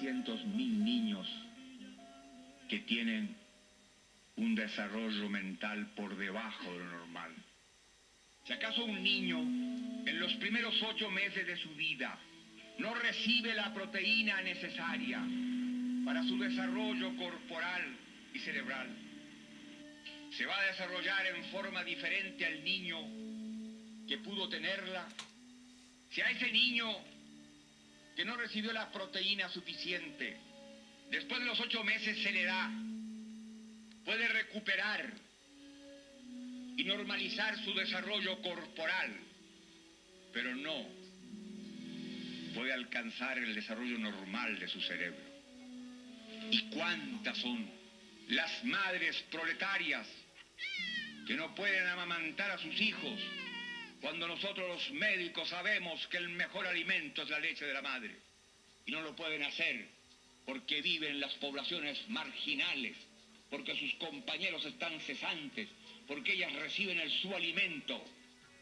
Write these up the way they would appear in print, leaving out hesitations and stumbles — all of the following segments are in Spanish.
600.000 niños que tienen un desarrollo mental por debajo de lo normal. Si acaso un niño en los primeros 8 meses de su vida no recibe la proteína necesaria para su desarrollo corporal y cerebral, se va a desarrollar en forma diferente al niño que pudo tenerla. Si a ese niño que no recibió la proteína suficiente, después de los 8 meses se le da, puede recuperar y normalizar su desarrollo corporal, pero no puede alcanzar el desarrollo normal de su cerebro. ¿Y cuántas son las madres proletarias que no pueden amamantar a sus hijos cuando nosotros los médicos sabemos que el mejor alimento es la leche de la madre? Y no lo pueden hacer porque viven en las poblaciones marginales, porque sus compañeros están cesantes, porque ellas reciben su alimento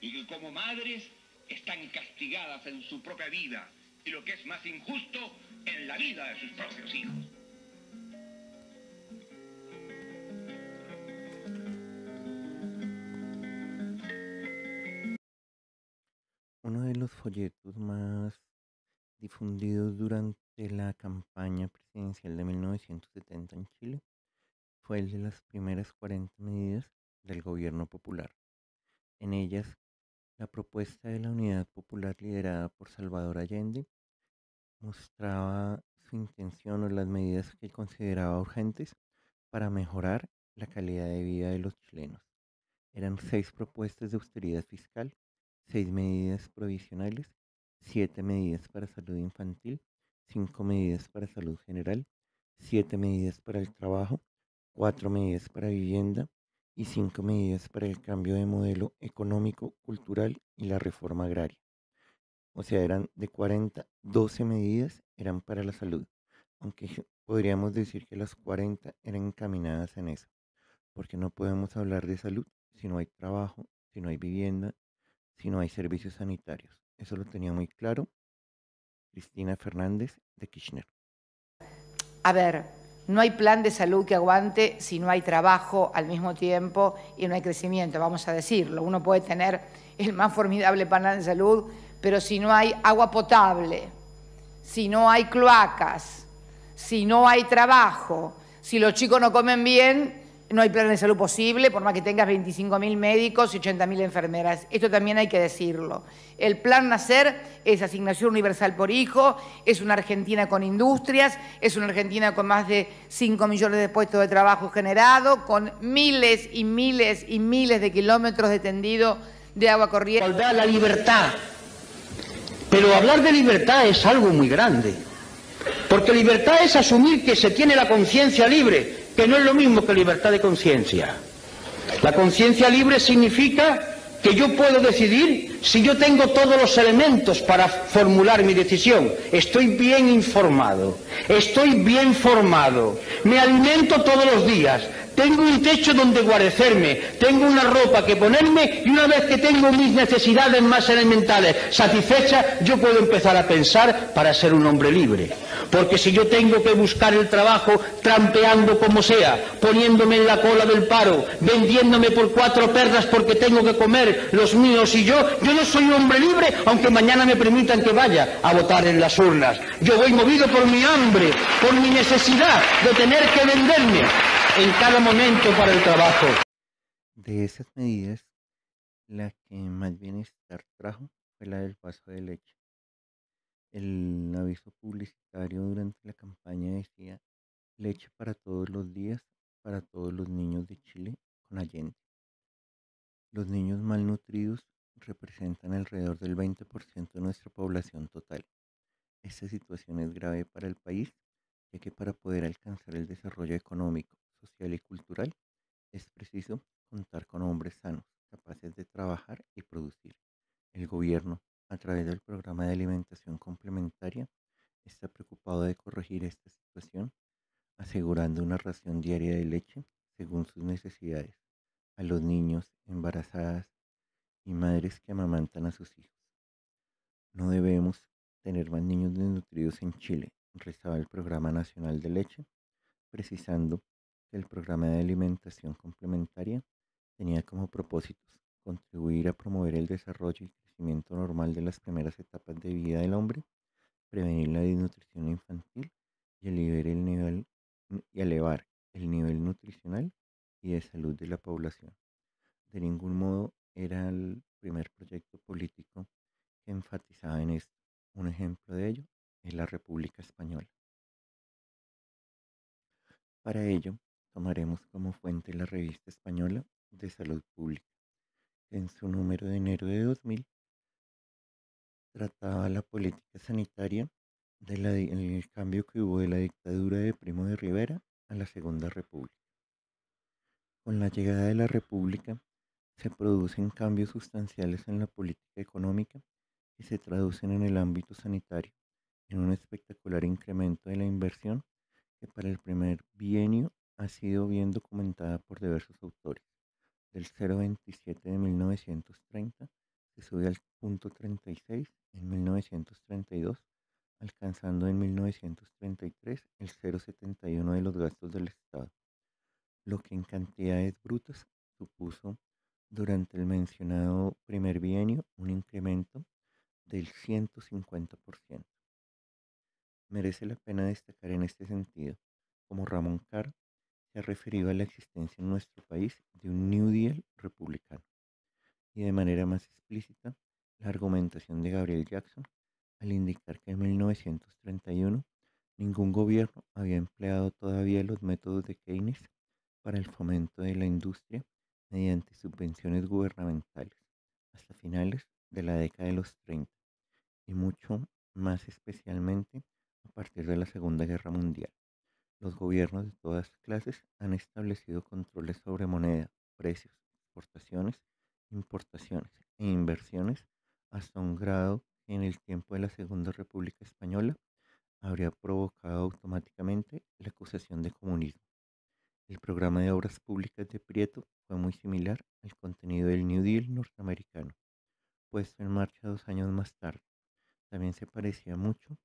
y que como madres están castigadas en su propia vida y, lo que es más injusto, en la vida de sus propios hijos. Uno de los folletos más difundidos durante la campaña presidencial de 1970 en Chile fue el de las primeras 40 medidas del gobierno popular. En ellas, la propuesta de la Unidad Popular liderada por Salvador Allende mostraba su intención o las medidas que consideraba urgentes para mejorar la calidad de vida de los chilenos. Eran 6 propuestas de austeridad fiscal, 6 medidas provisionales, 7 medidas para salud infantil, 5 medidas para salud general, 7 medidas para el trabajo, 4 medidas para vivienda y 5 medidas para el cambio de modelo económico, cultural y la reforma agraria. O sea, eran de 40, 12 medidas eran para la salud, aunque podríamos decir que las 40 eran encaminadas en eso, porque no podemos hablar de salud si no hay trabajo, si no hay vivienda, si no hay servicios sanitarios. Eso lo tenía muy claro Cristina Fernández de Kirchner. A ver, no hay plan de salud que aguante si no hay trabajo al mismo tiempo y no hay crecimiento, vamos a decirlo. Uno puede tener el más formidable plan de salud, pero si no hay agua potable, si no hay cloacas, si no hay trabajo, si los chicos no comen bien, no hay plan de salud posible, por más que tengas 25.000 médicos y 80.000 enfermeras. Esto también hay que decirlo. El plan Nacer es asignación universal por hijo, es una Argentina con industrias, es una Argentina con más de 5 millones de puestos de trabajo generados, con miles y miles y miles de kilómetros de tendido de agua corriente. Volver a la libertad. Pero hablar de libertad es algo muy grande. Porque libertad es asumir que se tiene la conciencia libre, que no es lo mismo que libertad de conciencia. La conciencia libre significa que yo puedo decidir si yo tengo todos los elementos para formular mi decisión. Estoy bien informado, estoy bien formado, me alimento todos los días, tengo un techo donde guarecerme, tengo una ropa que ponerme y una vez que tengo mis necesidades más elementales satisfechas, yo puedo empezar a pensar para ser un hombre libre. Porque si yo tengo que buscar el trabajo trampeando como sea, poniéndome en la cola del paro, vendiéndome por 4 perras porque tengo que comer los míos y yo no soy un hombre libre, aunque mañana me permitan que vaya a votar en las urnas. Yo voy movido por mi hambre, por mi necesidad de tener que venderme en cada momento para el trabajo. De esas medidas, la que más bienestar trajo fue la del vaso de leche. El aviso publicitario durante la campaña decía leche para todos los días, para todos los niños de Chile con Allende. Los niños malnutridos representan alrededor del 20% de nuestra población total. Esta situación es grave para el país, ya que para poder alcanzar el desarrollo económico, social y cultural es preciso contar con hombres sanos, capaces de trabajar y producir. El gobierno, a través del programa de alimentación complementaria, está preocupado de corregir esta situación, asegurando una ración diaria de leche según sus necesidades a los niños, embarazadas y madres que amamantan a sus hijos. No debemos tener más niños desnutridos en Chile, rezaba el Programa Nacional de Leche, precisando que el programa de alimentación complementaria tenía como propósitos contribuir a promover el desarrollo y crecimiento normal de las primeras etapas de vida del hombre, prevenir la desnutrición infantil y elevar el nivel nutricional y de salud de la población. De ningún modo era el primer proyecto político que enfatizaba en esto. Un ejemplo de ello es la República Española. Para ello, tomaremos como fuente la Revista Española de Salud Pública, que en su número de enero de 2000 trataba la política sanitaria el cambio que hubo de la dictadura de Primo de Rivera a la Segunda República. Con la llegada de la República se producen cambios sustanciales en la política económica que se traducen en el ámbito sanitario en un espectacular incremento de la inversión que para el primer bienio ha sido bien documentada por diversos autores. Del 0,27 de 1930 se sube al punto 36 en 1932, alcanzando en 1933 el 0,71 de los gastos del Estado, lo que en cantidades brutas supuso durante el mencionado primer bienio un incremento del 150%. Merece la pena destacar en este sentido, como Ramón Carr se ha referido a la existencia en nuestro país de un New Deal republicano, y de manera más explícita, la argumentación de Gabriel Jackson al indicar que en 1931 ningún gobierno había empleado todavía los métodos de Keynes para el fomento de la industria mediante subvenciones gubernamentales hasta finales de la década de los 30 y mucho más especialmente a partir de la Segunda Guerra Mundial. Los gobiernos de todas clases han establecido controles sobre moneda, precios, exportaciones, importaciones e inversiones hasta un grado que en el tiempo de la Segunda República Española habría provocado automáticamente la acusación de comunismo. El programa de obras públicas de Prieto fue muy similar al contenido del New Deal norteamericano, puesto en marcha 2 años más tarde. También se parecía mucho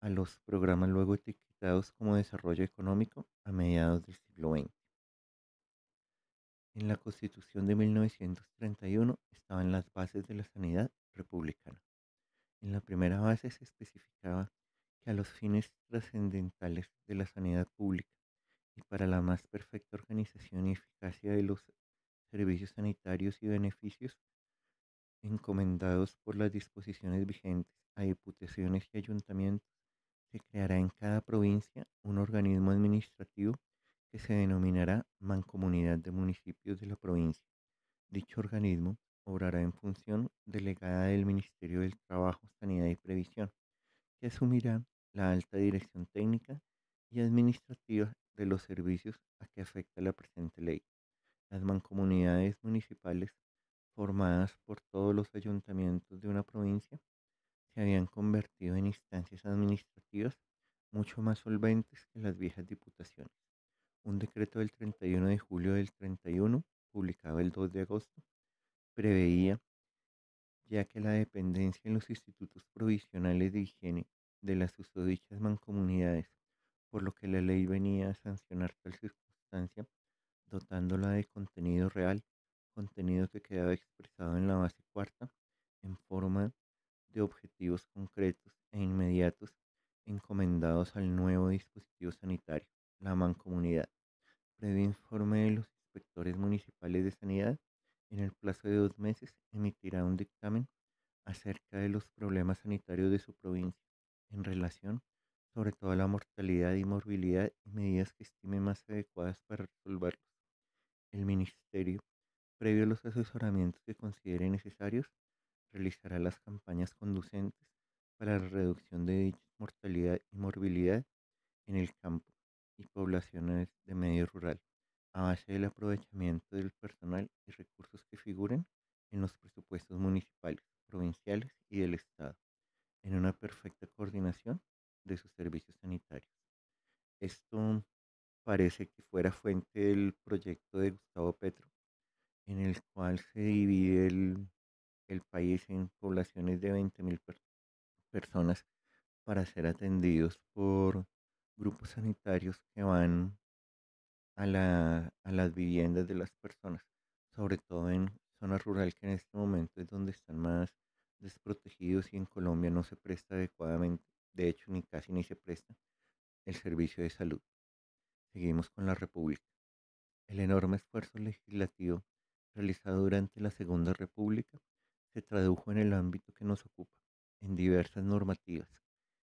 a los programas luego etiquetados como desarrollo económico a mediados del siglo XX. En la Constitución de 1931 estaban las bases de la sanidad republicana. En la primera base se especificaba que a los fines trascendentales de la sanidad pública y para la más perfecta organización y eficacia de los servicios sanitarios y beneficios encomendados por las disposiciones vigentes a diputaciones y ayuntamientos, se creará en cada provincia un organismo administrativo que se denominará Mancomunidad de Municipios de la provincia. Dicho organismo obrará en función delegada del Ministerio del Trabajo, Sanidad y Previsión, que asumirá la alta dirección técnica y administrativa de los servicios a que afecta la presente ley. Las mancomunidades municipales, formadas por todos los ayuntamientos de una provincia, se habían convertido en instancias administrativas mucho más solventes que las viejas diputaciones. Un decreto del 31 de julio del 31, publicado el 2 de agosto, preveía ya que la dependencia en los institutos provisionales de higiene de las susodichas mancomunidades, por lo que la ley venía a sancionar tal circunstancia, dotándola de contenido real, contenido que quedaba expresado en la base cuarta en forma de objetivos concretos e inmediatos encomendados al nuevo dispositivo sanitario, la mancomunidad, previo informe de los inspectores municipales de sanidad. En el plazo de 2 meses emitirá un dictamen acerca de los problemas sanitarios de su provincia en relación sobre todo a la mortalidad y morbilidad y medidas que estime más adecuadas para resolverlos. El Ministerio, previo a los asesoramientos que considere necesarios, realizará las campañas conducentes para la reducción de dicha mortalidad y morbilidad en el campo y poblaciones de medio rural, a base del aprovechamiento del personal y recursos que figuren en los presupuestos municipales, provinciales y del Estado, en una perfecta coordinación de sus servicios sanitarios. Esto parece que fuera fuente del proyecto de Gustavo Petro, en el cual se divide el país en poblaciones de 20.000 personas para ser atendidos por grupos sanitarios que van a las viviendas de las personas, sobre todo en zona rural, que en este momento es donde están más desprotegidos y en Colombia no se presta adecuadamente, de hecho ni casi ni se presta el servicio de salud. Seguimos con la República. El enorme esfuerzo legislativo realizado durante la Segunda República se tradujo en el ámbito que nos ocupa, en diversas normativas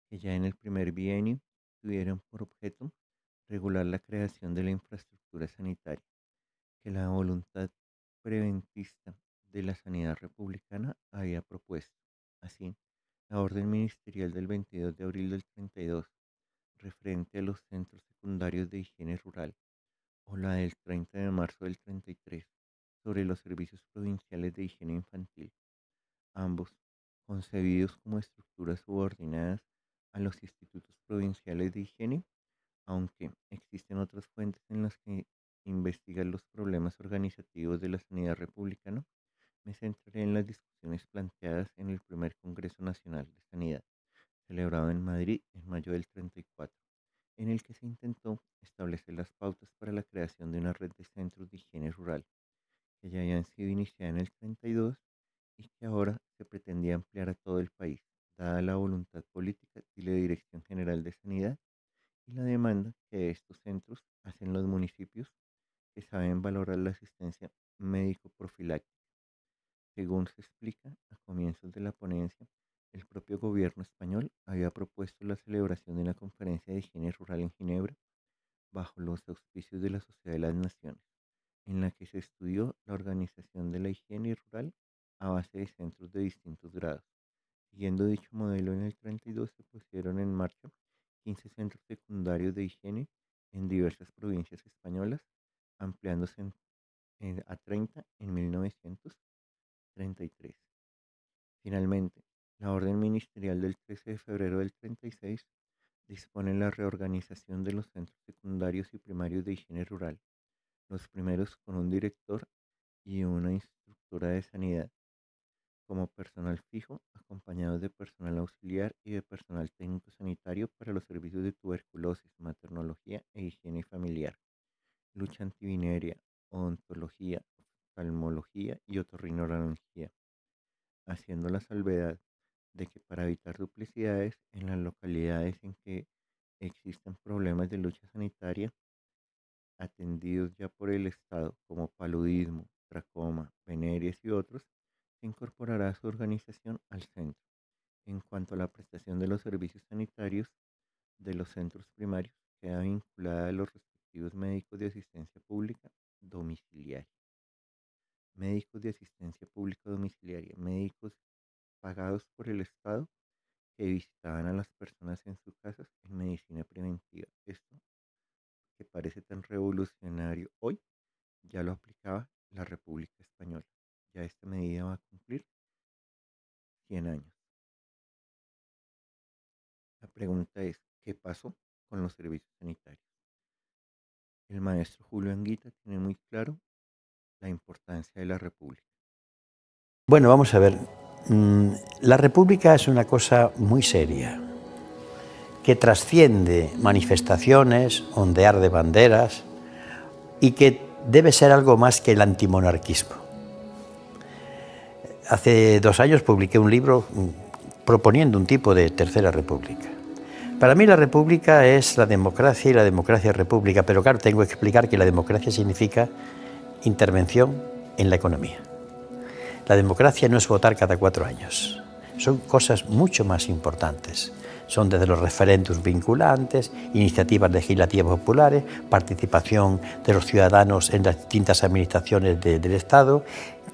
que ya en el primer bienio tuvieron por objeto regular la creación de la infraestructura sanitaria, que la voluntad preventista de la sanidad republicana había propuesto. Así, la orden ministerial del 22 de abril del 32, referente a los centros secundarios de higiene rural, o la del 30 de marzo del 33, sobre los servicios provinciales de higiene infantil, ambos concebidos como estructuras subordinadas a los institutos provinciales de higiene, aunque existen otras fuentes en las que investigan los problemas organizativos de la sanidad republicana. Me centraré en las discusiones planteadas en el primer Congreso Nacional de Sanidad, celebrado en Madrid en mayo del 34, en el que se intentó establecer las pautas para la creación de una red de centros de higiene rural, que ya habían sido iniciadas en el 32 y que ahora se pretendía ampliar a todo el país, dada la voluntad política y la Dirección General de Sanidad y la demanda que de estos centros hacen los municipios que saben valorar la asistencia médico-profiláctica. Según se explica a comienzos de la ponencia, el propio gobierno español había propuesto la celebración de una conferencia de higiene rural en Ginebra bajo los auspicios de la Sociedad de las Naciones, en la que se estudió la organización de la higiene rural a base de centros de distintos grados. Siguiendo dicho modelo, en el 32 se pusieron en marcha 15 centros secundarios de higiene en diversas provincias españolas, ampliándose a 30 en 1933. Finalmente, la orden ministerial del 13 de febrero del 36 dispone la reorganización de los centros secundarios y primarios de higiene rural, los primeros con un director y una instructora de sanidad, como personal fijo, acompañados de personal auxiliar y de personal técnico sanitario para los servicios de tuberculosis, maternología e higiene familiar, lucha antivenérea, odontología, oftalmología y otorrinolaringología, haciendo la salvedad de que para evitar duplicidades en las localidades en que existen problemas de lucha sanitaria atendidos ya por el Estado, como paludismo, tracoma, venéreas y otros, se incorporará su organización al centro. En cuanto a la prestación de los servicios sanitarios de los centros primarios, queda vinculada a los respectivos médicos de asistencia pública domiciliaria. Médicos de asistencia pública domiciliaria, médicos pagados por el Estado que visitaban a las personas en sus casas en medicina preventiva. Esto, que parece tan revolucionario hoy, ya lo aplicaba la República Española. Ya esta medida va a cumplir 100 años. La pregunta es, ¿qué pasó con los servicios sanitarios? El maestro Julio Anguita tiene muy claro la importancia de la República. Bueno, vamos a ver. La República es una cosa muy seria, que trasciende manifestaciones, ondear de banderas, y que debe ser algo más que el antimonarquismo. Hace 2 años publiqué un libro proponiendo un tipo de tercera república. Para mí la república es la democracia y la democracia es república, pero claro, tengo que explicar que la democracia significa intervención en la economía. La democracia no es votar cada 4 años, son cosas mucho más importantes. Son desde los referéndums vinculantes, iniciativas legislativas populares, participación de los ciudadanos en las distintas administraciones del Estado,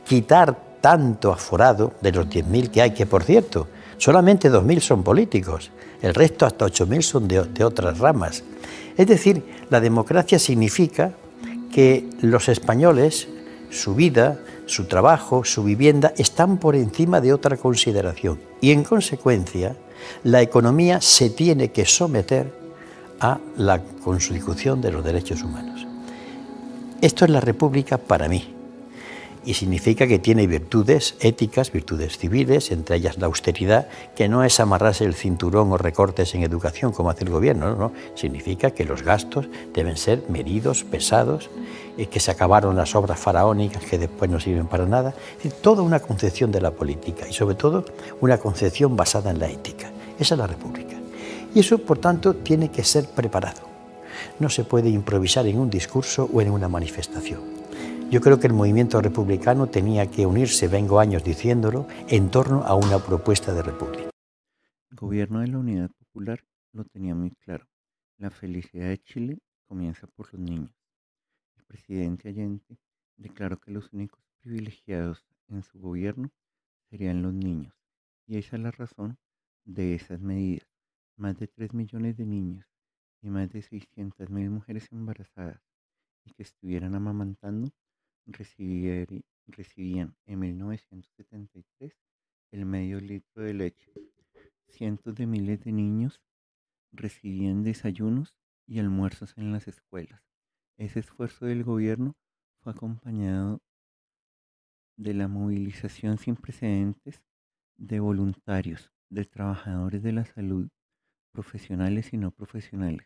quitar tanto aforado de los 10.000 que hay, que por cierto, solamente 2.000 son políticos, el resto hasta 8.000 son de otras ramas. Es decir, la democracia significa que los españoles, su vida, su trabajo, su vivienda, están por encima de otra consideración y en consecuencia la economía se tiene que someter a la consecución de los derechos humanos. Esto es la República para mí. y significa que tiene virtudes éticas, virtudes civiles, entre ellas la austeridad, que no es amarrarse el cinturón o recortes en educación como hace el gobierno, no. Significa que los gastos deben ser medidos, pesados, que se acabaron las obras faraónicas que después no sirven para nada. Es decir, toda una concepción de la política y sobre todo una concepción basada en la ética. Esa es la República. Y eso, por tanto, tiene que ser preparado. No se puede improvisar en un discurso o en una manifestación. Yo creo que el movimiento republicano tenía que unirse, vengo años diciéndolo, en torno a una propuesta de república. El gobierno de la Unidad Popular lo tenía muy claro. La felicidad de Chile comienza por los niños. El presidente Allende declaró que los únicos privilegiados en su gobierno serían los niños. Y esa es la razón de esas medidas. Más de 3 millones de niños y más de 600.000 mujeres embarazadas y que estuvieran amamantando recibían en 1973 el medio litro de leche. Cientos de miles de niños recibían desayunos y almuerzos en las escuelas. Ese esfuerzo del gobierno fue acompañado de la movilización sin precedentes de voluntarios, de trabajadores de la salud, profesionales y no profesionales,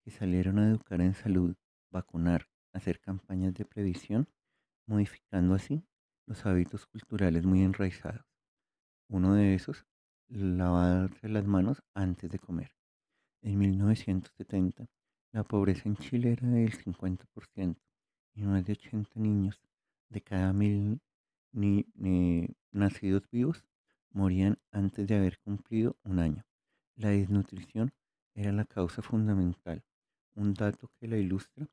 que salieron a educar en salud, vacunar, hacer campañas de previsión, modificando así los hábitos culturales muy enraizados. Uno de esos, lavarse las manos antes de comer. En 1970, la pobreza en Chile era del 50% y más de 80 niños de cada 1.000 nacidos vivos morían antes de haber cumplido un año. La desnutrición era la causa fundamental. Un dato que la ilustra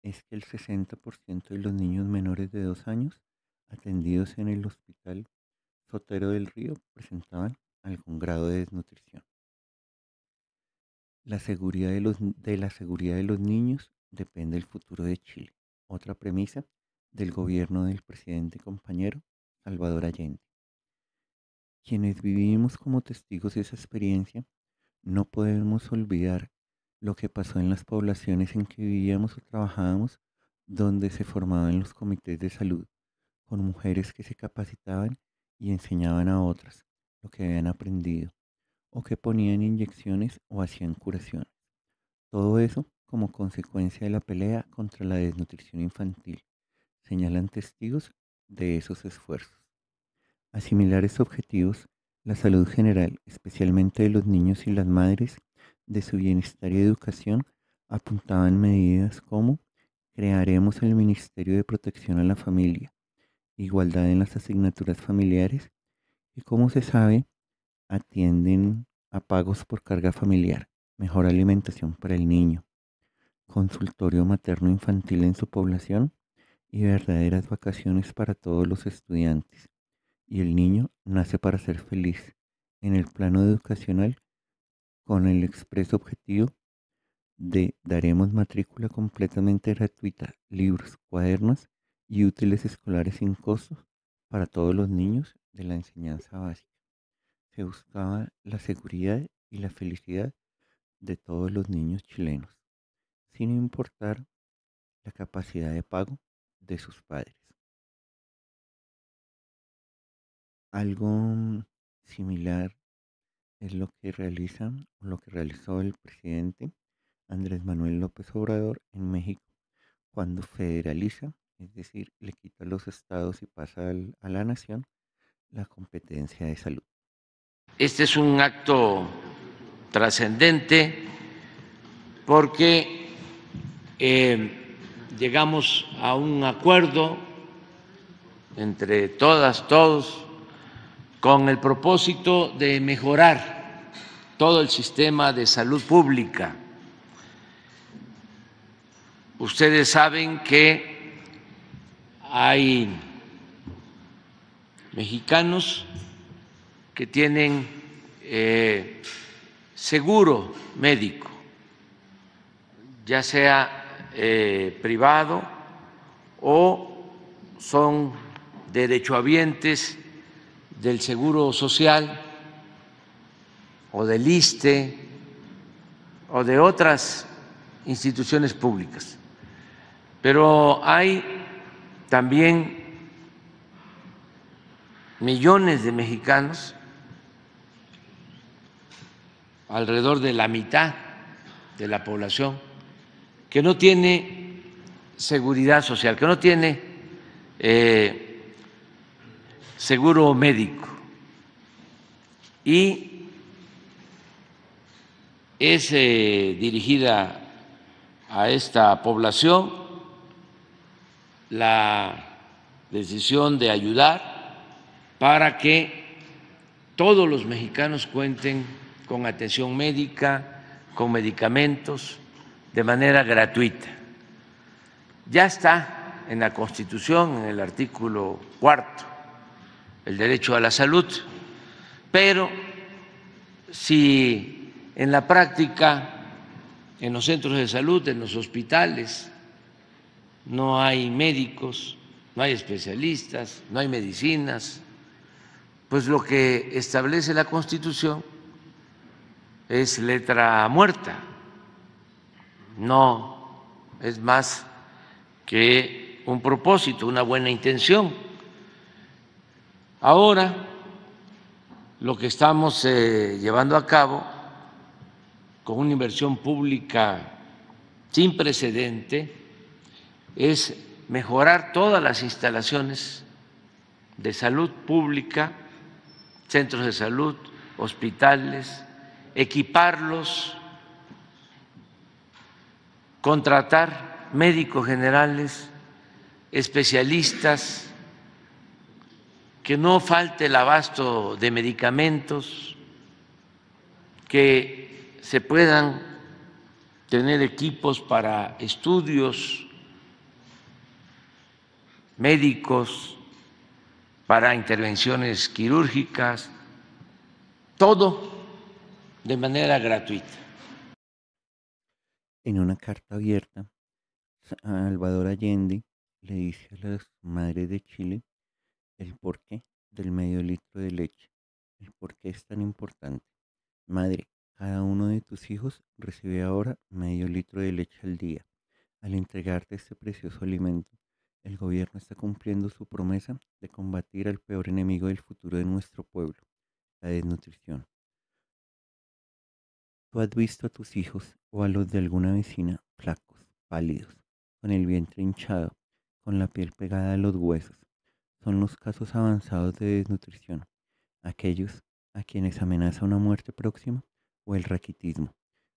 es que el 60% de los niños menores de 2 años atendidos en el Hospital Sotero del Río presentaban algún grado de desnutrición. La seguridad de la seguridad de los niños depende del futuro de Chile. Otra premisa del gobierno del presidente compañero Salvador Allende. Quienes vivimos como testigos de esa experiencia, no podemos olvidar lo que pasó en las poblaciones en que vivíamos o trabajábamos, donde se formaban los comités de salud, con mujeres que se capacitaban y enseñaban a otras lo que habían aprendido, o que ponían inyecciones o hacían curaciones. Todo eso como consecuencia de la pelea contra la desnutrición infantil, señalan testigos de esos esfuerzos. A similares objetivos, la salud general, especialmente de los niños y las madres, de su bienestar y educación, apuntaban medidas como crearemos el Ministerio de Protección a la Familia, igualdad en las asignaturas familiares, que como se sabe, atienden a pagos por carga familiar, mejor alimentación para el niño, consultorio materno infantil en su población y verdaderas vacaciones para todos los estudiantes. Y el niño nace para ser feliz en el plano educacional con el expreso objetivo de daremos matrícula completamente gratuita, libros, cuadernos y útiles escolares sin costo para todos los niños de la enseñanza básica. Se buscaba la seguridad y la felicidad de todos los niños chilenos, sin importar la capacidad de pago de sus padres. Algo similar es lo que realizó el presidente Andrés Manuel López Obrador en México cuando federaliza, es decir, le quita a los estados y pasa a la nación la competencia de salud. Este es un acto trascendente porque llegamos a un acuerdo entre todas, todos, con el propósito de mejorar todo el sistema de salud pública. Ustedes saben que hay mexicanos que tienen seguro médico, ya sea privado o son derechohabientes del Seguro Social o del ISSSTE o de otras instituciones públicas. Pero hay también millones de mexicanos, alrededor de la mitad de la población, que no tiene seguridad social, que no tiene seguro médico, y es dirigida a esta población la decisión de ayudar para que todos los mexicanos cuenten con atención médica, con medicamentos, de manera gratuita. Ya está en la Constitución, en el artículo 4, el derecho a la salud, pero si en la práctica, en los centros de salud, en los hospitales, no hay médicos, no hay especialistas, no hay medicinas, pues lo que establece la Constitución es letra muerta, no es más que un propósito, una buena intención. Ahora, lo que estamos llevando a cabo con una inversión pública sin precedente es mejorar todas las instalaciones de salud pública, centros de salud, hospitales, equiparlos, contratar médicos generales, especialistas, que no falte el abasto de medicamentos, que se puedan tener equipos para estudios médicos, para intervenciones quirúrgicas, todo de manera gratuita. En una carta abierta, Salvador Allende le dice a las madres de Chile el porqué del medio litro de leche, el por qué es tan importante. Madre, cada uno de tus hijos recibe ahora medio litro de leche al día. Al entregarte este precioso alimento, el gobierno está cumpliendo su promesa de combatir al peor enemigo del futuro de nuestro pueblo, la desnutrición. ¿Tú has visto a tus hijos o a los de alguna vecina flacos, pálidos, con el vientre hinchado, con la piel pegada a los huesos? Son los casos avanzados de desnutrición, aquellos a quienes amenaza una muerte próxima o el raquitismo,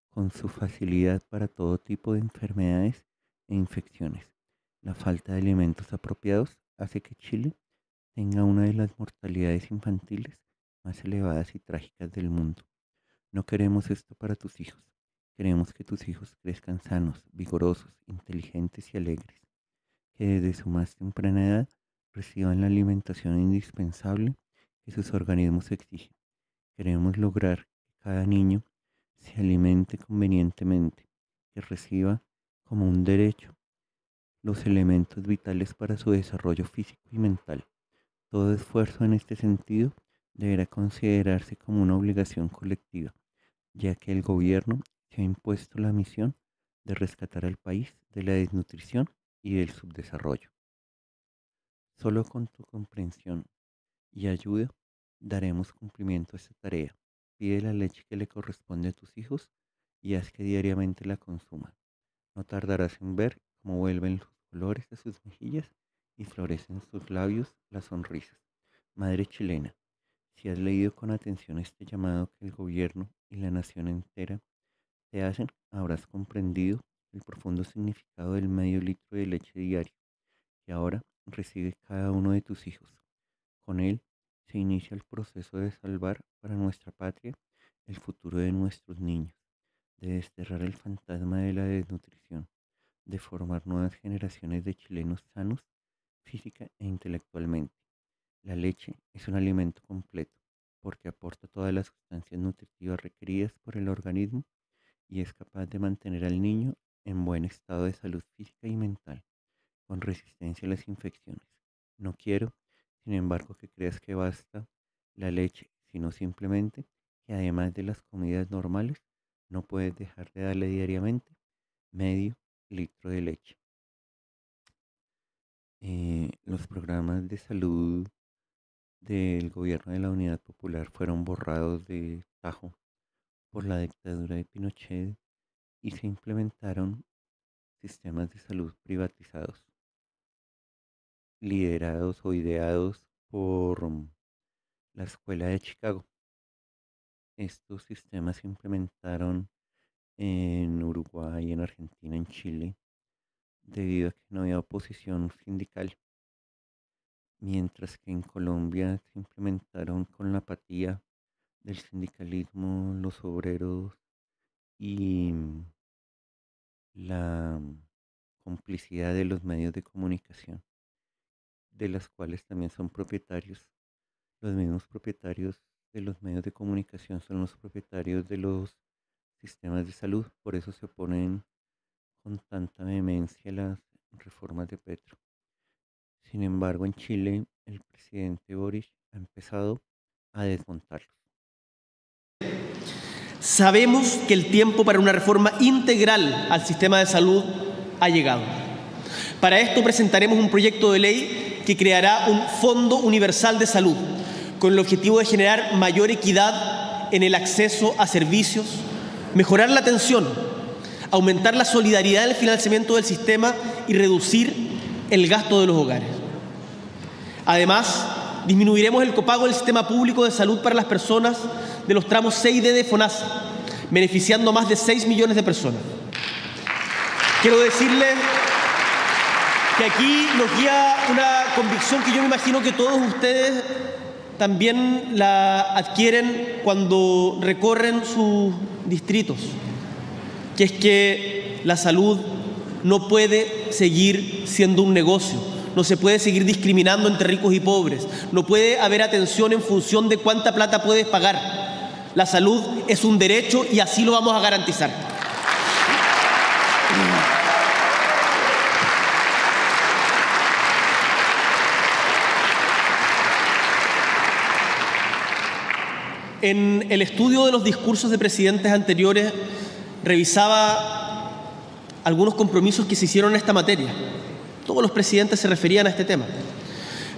con su facilidad para todo tipo de enfermedades e infecciones. La falta de alimentos apropiados hace que Chile tenga una de las mortalidades infantiles más elevadas y trágicas del mundo. No queremos esto para tus hijos. Queremos que tus hijos crezcan sanos, vigorosos, inteligentes y alegres, que desde su más temprana edad reciban la alimentación indispensable que sus organismos exigen. Queremos lograr que cada niño se alimente convenientemente, que reciba como un derecho los elementos vitales para su desarrollo físico y mental. Todo esfuerzo en este sentido deberá considerarse como una obligación colectiva, ya que el gobierno se ha impuesto la misión de rescatar al país de la desnutrición y del subdesarrollo. Solo con tu comprensión y ayuda daremos cumplimiento a esta tarea. Pide la leche que le corresponde a tus hijos y haz que diariamente la consuman. No tardarás en ver cómo vuelven los colores de sus mejillas y florecen sus labios las sonrisas. Madre chilena, si has leído con atención este llamado que el gobierno y la nación entera te hacen, habrás comprendido el profundo significado del medio litro de leche diario que ahora recibe cada uno de tus hijos. Con él se inicia el proceso de salvar para nuestra patria el futuro de nuestros niños, de desterrar el fantasma de la desnutrición, de formar nuevas generaciones de chilenos sanos física e intelectualmente. La leche es un alimento completo porque aporta todas las sustancias nutritivas requeridas por el organismo y es capaz de mantener al niño en buen estado de salud física y mental, con resistencia a las infecciones. No quiero, sin embargo, que creas que basta la leche, sino simplemente que además de las comidas normales, no puedes dejar de darle diariamente medio litro de leche. Los programas de salud del gobierno de la Unidad Popular fueron borrados de tajo por la dictadura de Pinochet y se implementaron sistemas de salud privatizados, liderados o ideados por la Escuela de Chicago. Estos sistemas se implementaron en Uruguay, en Argentina, en Chile, debido a que no había oposición sindical, mientras que en Colombia se implementaron con la apatía del sindicalismo, los obreros y la complicidad de los medios de comunicación, de las cuales también son propietarios. Los mismos propietarios de los medios de comunicación son los propietarios de los sistemas de salud, por eso se oponen con tanta vehemencia las reformas de Petro. Sin embargo, en Chile, el presidente Boric ha empezado a desmontarlos. Sabemos que el tiempo para una reforma integral al sistema de salud ha llegado. Para esto presentaremos un proyecto de ley que creará un Fondo Universal de Salud, con el objetivo de generar mayor equidad en el acceso a servicios, mejorar la atención, aumentar la solidaridad en el financiamiento del sistema y reducir el gasto de los hogares. Además, disminuiremos el copago del sistema público de salud para las personas de los tramos C y D de FONASA, beneficiando a más de 6 millones de personas. Quiero decirles que aquí nos guía una convicción que yo me imagino que todos ustedes también la adquieren cuando recorren sus distritos, que es que la salud no puede seguir siendo un negocio, no se puede seguir discriminando entre ricos y pobres, no puede haber atención en función de cuánta plata puedes pagar. La salud es un derecho y así lo vamos a garantizar. En el estudio de los discursos de presidentes anteriores, revisaba algunos compromisos que se hicieron en esta materia. Todos los presidentes se referían a este tema.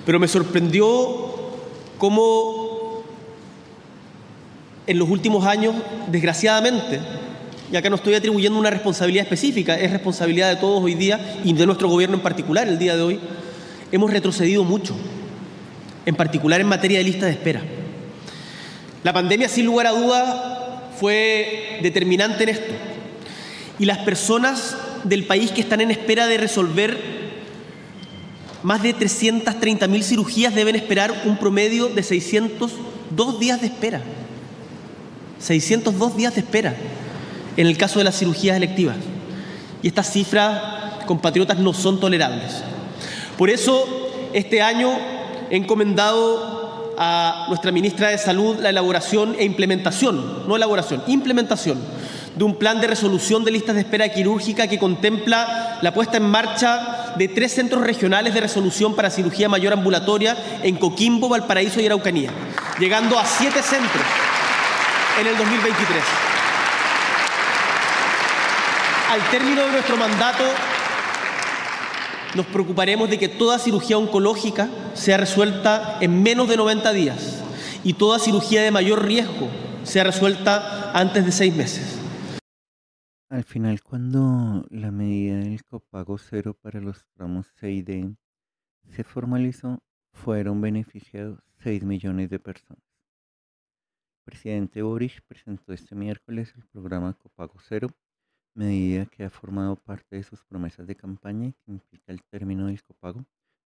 Pero me sorprendió cómo en los últimos años, desgraciadamente, y acá no estoy atribuyendo una responsabilidad específica, es responsabilidad de todos hoy día y de nuestro gobierno en particular el día de hoy, hemos retrocedido mucho, en particular en materia de lista de espera. La pandemia, sin lugar a duda, fue determinante en esto. Y las personas del país que están en espera de resolver más de 330.000 cirugías deben esperar un promedio de 602 días de espera. 602 días de espera en el caso de las cirugías electivas. Y estas cifras, compatriotas, no son tolerables. Por eso, este año he encomendado a nuestra ministra de Salud la elaboración e implementación, no elaboración, implementación de un plan de resolución de listas de espera quirúrgica que contempla la puesta en marcha de 3 centros regionales de resolución para cirugía mayor ambulatoria en Coquimbo, Valparaíso y Araucanía, llegando a 7 centros en el 2023. Al término de nuestro mandato, nos preocuparemos de que toda cirugía oncológica sea resuelta en menos de 90 días y toda cirugía de mayor riesgo sea resuelta antes de 6 meses. Al final, cuando la medida del copago cero para los tramos C y D se formalizó, fueron beneficiados 6 millones de personas. El presidente Boric presentó este miércoles el programa Copago Cero, medida que ha formado parte de sus promesas de campaña y que implica el término del copago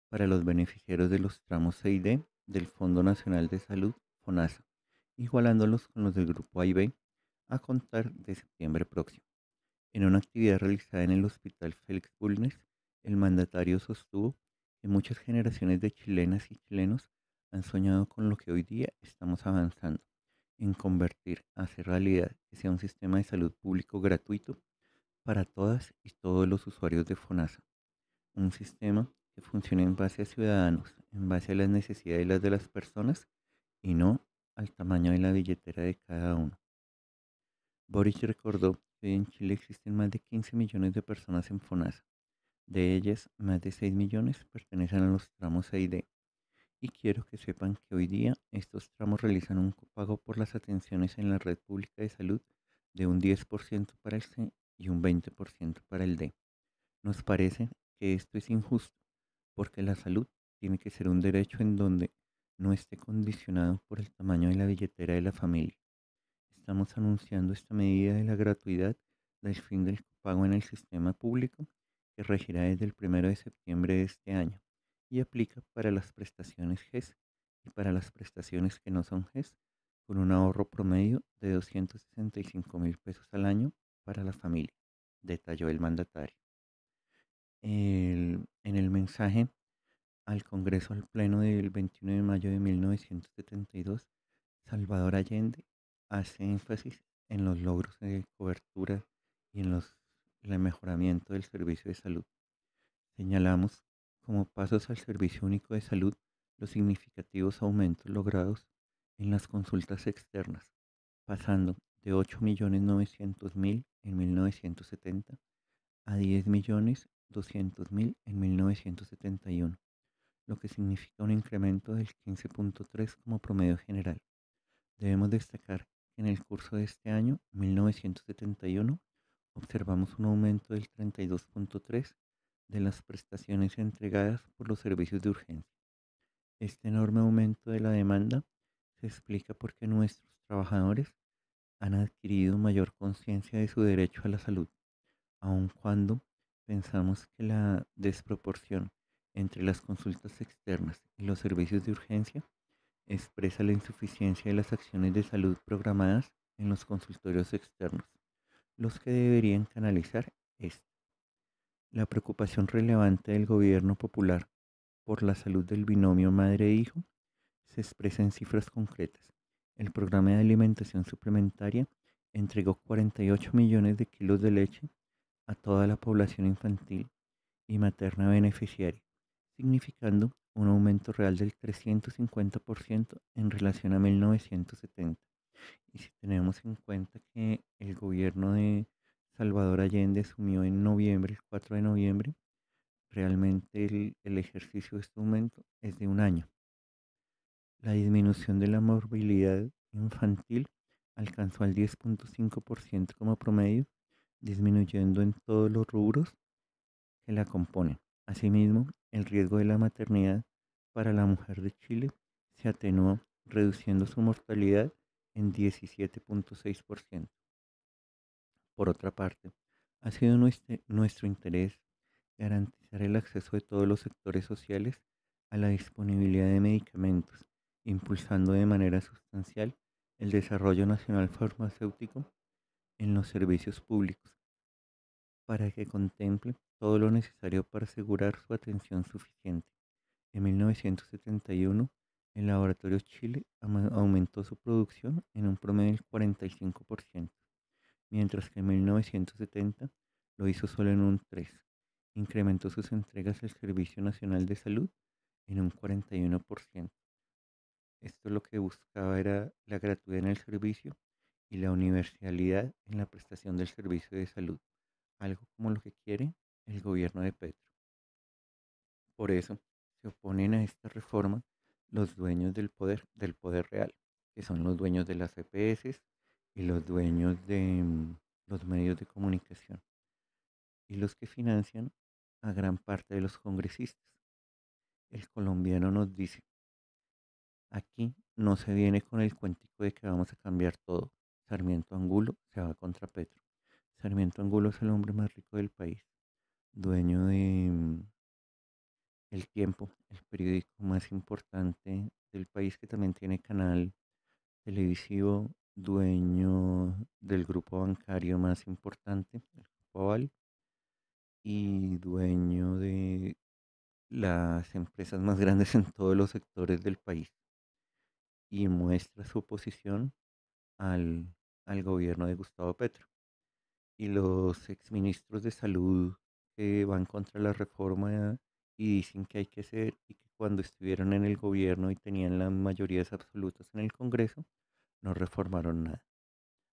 para los beneficiarios de los tramos C y D del Fondo Nacional de Salud, FONASA, igualándolos con los del Grupo A y B a contar de septiembre próximo. En una actividad realizada en el Hospital Félix Bulnes, el mandatario sostuvo que muchas generaciones de chilenas y chilenos han soñado con lo que hoy día estamos avanzando, en convertir a hacer realidad que sea un sistema de salud público gratuito para todas y todos los usuarios de FONASA. Un sistema que funcione en base a ciudadanos, en base a las necesidades de las personas y no al tamaño de la billetera de cada uno. Boric recordó que hoy en Chile existen más de 15 millones de personas en FONASA. De ellas, más de 6 millones pertenecen a los tramos C y D, Y quiero que sepan que hoy día estos tramos realizan un copago por las atenciones en la red pública de salud de un 10% para el C y un 20% para el D. Nos parece que esto es injusto porque la salud tiene que ser un derecho en donde no esté condicionado por el tamaño de la billetera de la familia. Estamos anunciando esta medida de la gratuidad del fin del copago en el sistema público que regirá desde el 1 de septiembre de este año y aplica para las prestaciones GES y para las prestaciones que no son GES con un ahorro promedio de 265.000 pesos al año para la familia, detalló el mandatario. En el mensaje al Congreso al Pleno del 21 de mayo de 1972, Salvador Allende hace énfasis en los logros de cobertura y en el mejoramiento del servicio de salud. Señalamos como pasos al Servicio Único de Salud los significativos aumentos logrados en las consultas externas, pasando de 8.900.000 en 1970 a 10.200.000 en 1971, lo que significa un incremento del 15.3 como promedio general. Debemos destacar que en el curso de este año, 1971, observamos un aumento del 32.3 de las prestaciones entregadas por los servicios de urgencia. Este enorme aumento de la demanda se explica porque nuestros trabajadores han adquirido mayor conciencia de su derecho a la salud, aun cuando pensamos que la desproporción entre las consultas externas y los servicios de urgencia expresa la insuficiencia de las acciones de salud programadas en los consultorios externos, los que deberían canalizar esto. La preocupación relevante del gobierno popular por la salud del binomio madre-hijo se expresa en cifras concretas. El programa de alimentación suplementaria entregó 48 millones de kilos de leche a toda la población infantil y materna beneficiaria, significando un aumento real del 350% en relación a 1970. Y si tenemos en cuenta que el gobierno de Salvador Allende asumió en noviembre, el 4 de noviembre, realmente el ejercicio de este aumento es de un año. La disminución de la morbilidad infantil alcanzó al 10.5% como promedio, disminuyendo en todos los rubros que la componen. Asimismo, el riesgo de la maternidad para la mujer de Chile se atenuó, reduciendo su mortalidad en 17.6%. Por otra parte, ha sido nuestro interés garantizar el acceso de todos los sectores sociales a la disponibilidad de medicamentos, impulsando de manera sustancial el desarrollo nacional farmacéutico en los servicios públicos, para que contemple todo lo necesario para asegurar su atención suficiente. En 1971, el Laboratorio Chile aumentó su producción en un promedio del 45%, mientras que en 1970 lo hizo solo en un 3%. Incrementó sus entregas al Servicio Nacional de Salud en un 41%. Esto lo que buscaba era la gratuidad en el servicio y la universalidad en la prestación del servicio de salud, algo como lo que quiere el gobierno de Petro. Por eso se oponen a esta reforma los dueños del poder real, que son los dueños de las EPS y los dueños de los medios de comunicación, y los que financian a gran parte de los congresistas. El colombiano nos dice, aquí no se viene con el cuentico de que vamos a cambiar todo. Sarmiento Angulo se va contra Petro. Sarmiento Angulo es el hombre más rico del país, dueño de El Tiempo, el periódico más importante del país, que también tiene canal televisivo, dueño del grupo bancario más importante, el Grupo Aval, y dueño de las empresas más grandes en todos los sectores del país, y muestra su oposición al gobierno de Gustavo Petro. Y los exministros de salud que van contra la reforma y dicen que hay que hacer, y que cuando estuvieron en el gobierno y tenían las mayorías absolutas en el Congreso, no reformaron nada.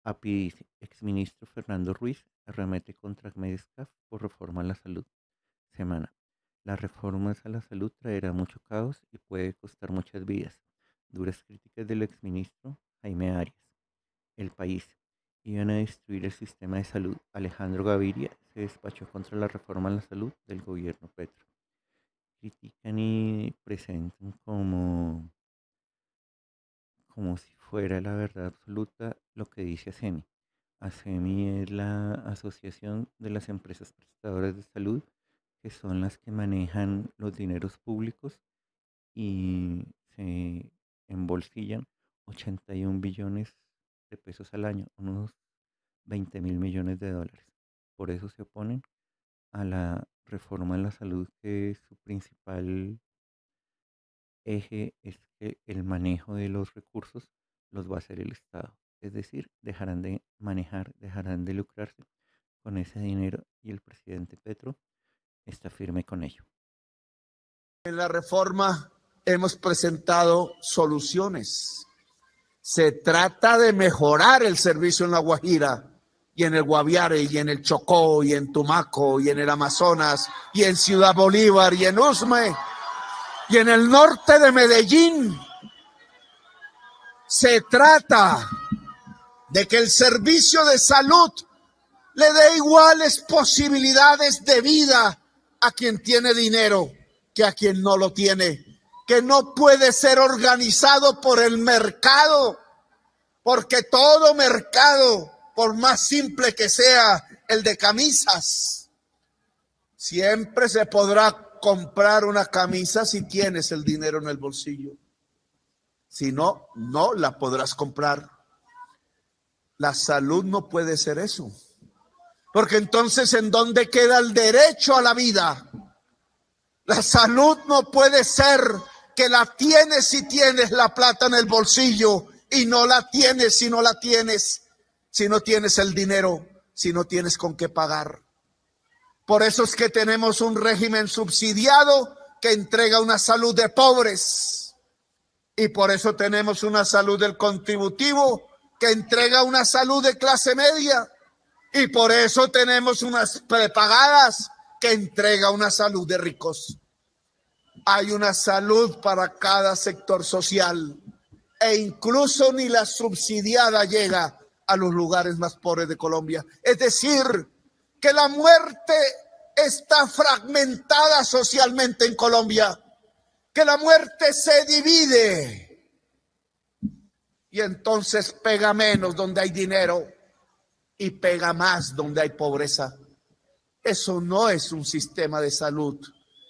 API dice, exministro Fernando Ruiz arremete contra Medescaf por reforma a la salud. Semana. Las reformas a la salud traerá mucho caos y puede costar muchas vidas. Duras críticas del exministro Jaime Arias. El País. Iban a destruir el sistema de salud. Alejandro Gaviria se despachó contra la reforma a la salud del gobierno Petro. Critican y presentan como si fuera la verdad absoluta lo que dice ASEMI. ASEMI es la Asociación de las Empresas Prestadoras de Salud, que son las que manejan los dineros públicos y se embolsillan 81 billones de pesos al año, unos 20.000 millones de dólares. Por eso se oponen a la reforma de la salud, que su principal eje es que el manejo de los recursos los va a hacer el Estado. Es decir, dejarán de manejar, dejarán de lucrarse con ese dinero y el presidente Petro está firme con ello. En la reforma hemos presentado soluciones. Se trata de mejorar el servicio en La Guajira y en el Guaviare y en el Chocó y en Tumaco y en el Amazonas y en Ciudad Bolívar y en Usme y en el norte de Medellín. Se trata de que el servicio de salud le dé iguales posibilidades de vida a quien tiene dinero que a quien no lo tiene, que no puede ser organizado por el mercado, porque todo mercado, por más simple que sea el de camisas, siempre se podrá comprar una camisa si tienes el dinero en el bolsillo. Si no, no la podrás comprar. La salud no puede ser eso. Porque entonces, ¿en dónde queda el derecho a la vida? La salud no puede ser que la tienes si tienes la plata en el bolsillo y no la tienes si no la tienes, si no tienes el dinero, si no tienes con qué pagar. Por eso es que tenemos un régimen subsidiado que entrega una salud de pobres. Y por eso tenemos una salud del contributivo que entrega una salud de clase media. Y por eso tenemos unas prepagadas que entrega una salud de ricos. Hay una salud para cada sector social e incluso ni la subsidiada llega a los lugares más pobres de Colombia. Es decir, que la muerte está fragmentada socialmente en Colombia, que la muerte se divide y entonces pega menos donde hay dinero y pega más donde hay pobreza. Eso no es un sistema de salud